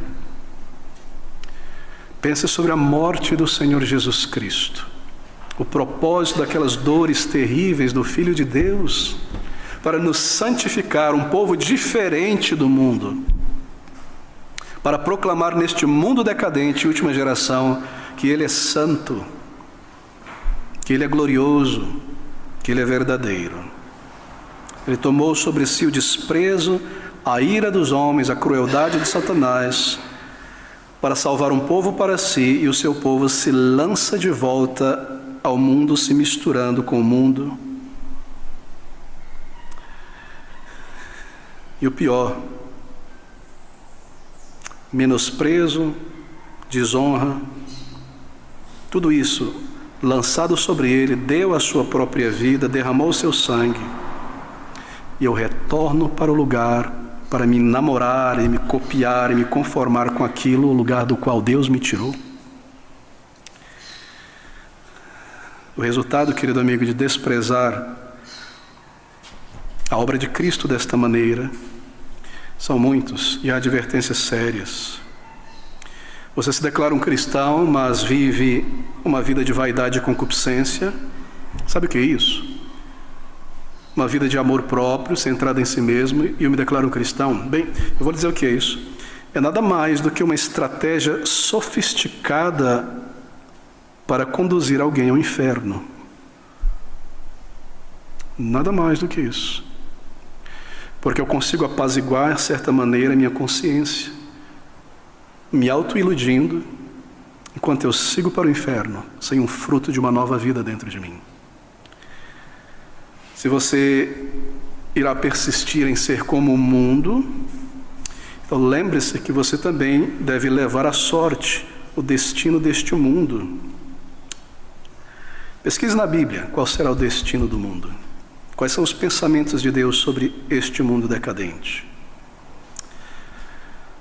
Pense sobre a morte do Senhor Jesus Cristo. O propósito daquelas dores terríveis do Filho de Deus, para nos santificar, um povo diferente do mundo, para proclamar neste mundo decadente, última geração, que Ele é santo, que Ele é glorioso, que Ele é verdadeiro. Ele tomou sobre si o desprezo, a ira dos homens, a crueldade de Satanás, para salvar um povo para si, e o seu povo se lança de volta ao mundo, se misturando com o mundo. E o pior, menosprezo, desonra, tudo isso lançado sobre ele, deu a sua própria vida, derramou o seu sangue, e eu retorno para o lugar para me namorar e me copiar e me conformar com aquilo, o lugar do qual Deus me tirou. O resultado, querido amigo, de desprezar a obra de Cristo desta maneira são muitos, e há advertências sérias. Você se declara um cristão, mas vive uma vida de vaidade e concupiscência. Sabe o que é isso? Uma vida de amor próprio, centrada em si mesmo, e eu me declaro um cristão. Bem, eu vou dizer o que é isso. É nada mais do que uma estratégia sofisticada para conduzir alguém ao inferno. Nada mais do que isso. Porque eu consigo apaziguar, de certa maneira, a minha consciência, me auto-iludindo, enquanto eu sigo para o inferno sem um fruto de uma nova vida dentro de mim. Se você irá persistir em ser como o mundo, então lembre-se que você também deve levar à sorte o destino deste mundo. Pesquise na Bíblia qual será o destino do mundo. Quais são os pensamentos de Deus sobre este mundo decadente?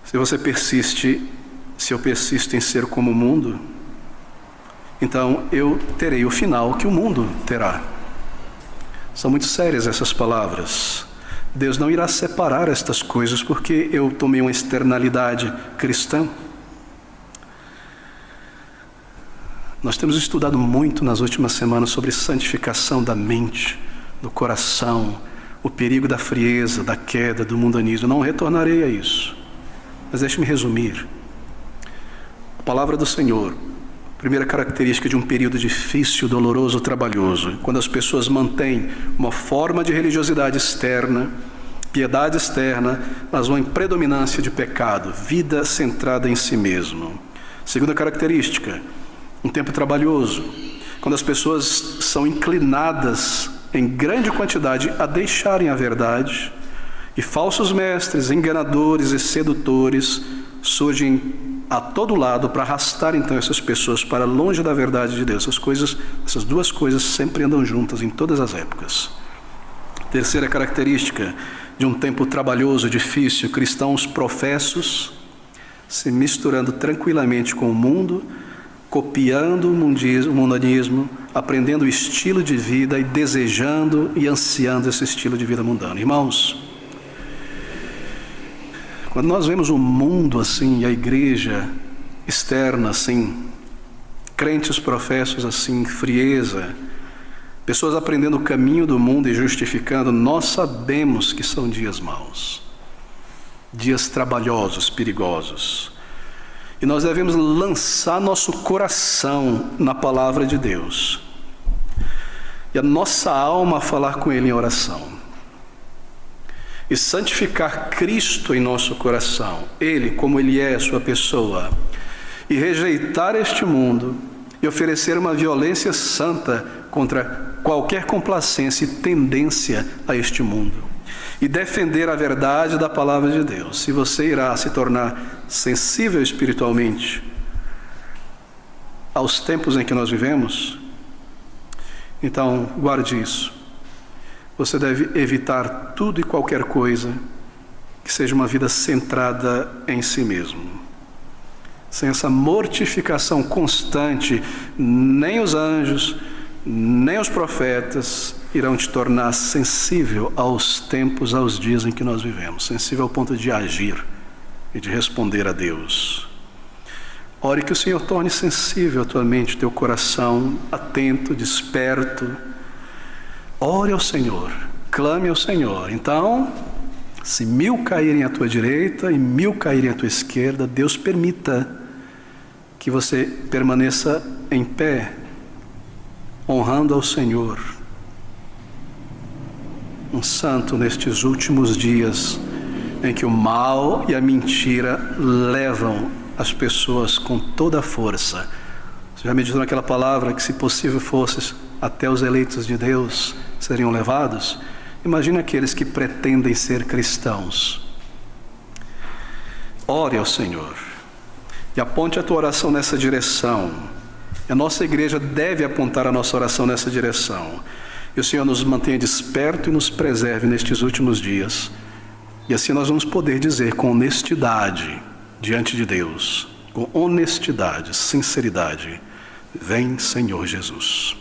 Se eu persisto em ser como o mundo, então eu terei o final que o mundo terá. São muito sérias essas palavras. Deus não irá separar estas coisas porque eu tomei uma externalidade cristã. Nós temos estudado muito nas últimas semanas sobre santificação da mente, do coração, o perigo da frieza, da queda, do mundanismo. Não retornarei a isso, mas deixe-me resumir. A palavra do Senhor, primeira característica de um período difícil, doloroso, trabalhoso, quando as pessoas mantêm uma forma de religiosidade externa, piedade externa, mas uma predominância de pecado, vida centrada em si mesmo. Segunda característica, um tempo trabalhoso, quando as pessoas são inclinadas em grande quantidade a deixarem a verdade, e falsos mestres, enganadores e sedutores surgem a todo lado para arrastar então essas pessoas para longe da verdade de Deus. Essas duas coisas sempre andam juntas em todas as épocas. Terceira característica de um tempo trabalhoso, difícil, cristãos professos se misturando tranquilamente com o mundo, copiando o mundanismo, aprendendo o estilo de vida e desejando e ansiando esse estilo de vida mundano. Irmãos, quando nós vemos o mundo assim, e a igreja externa assim, crentes professos assim, frieza, pessoas aprendendo o caminho do mundo e justificando, nós sabemos que são dias maus, dias trabalhosos, perigosos. E nós devemos lançar nosso coração na palavra de Deus. E a nossa alma falar com Ele em oração. E santificar Cristo em nosso coração. Ele, como Ele é, sua pessoa. E rejeitar este mundo. E oferecer uma violência santa contra qualquer complacência e tendência a este mundo. E defender a verdade da palavra de Deus. Se você irá se tornar sensível espiritualmente aos tempos em que nós vivemos, então guarde isso. Você deve evitar tudo e qualquer coisa que seja uma vida centrada em si mesmo. Sem essa mortificação constante, nem os anjos, nem os profetas irão te tornar sensível aos tempos, aos dias em que nós vivemos, sensível ao ponto de agir e de responder a Deus. Ore que o Senhor torne sensível a tua mente, teu coração, atento, desperto. Ore ao Senhor, clame ao Senhor. Então, se 1000 caírem à tua direita e 1000 caírem à tua esquerda, Deus permita que você permaneça em pé, honrando ao Senhor. Um santo nestes últimos dias em que o mal e a mentira levam as pessoas com toda a força. Você já meditou naquela palavra que, se possível fosse, até os eleitos de Deus seriam levados? Imagina aqueles que pretendem ser cristãos. Ore ao Senhor e aponte a tua oração nessa direção. A nossa igreja deve apontar a nossa oração nessa direção. E o Senhor nos mantenha desperto e nos preserve nestes últimos dias. E assim nós vamos poder dizer com honestidade diante de Deus, com honestidade, sinceridade: vem, Senhor Jesus.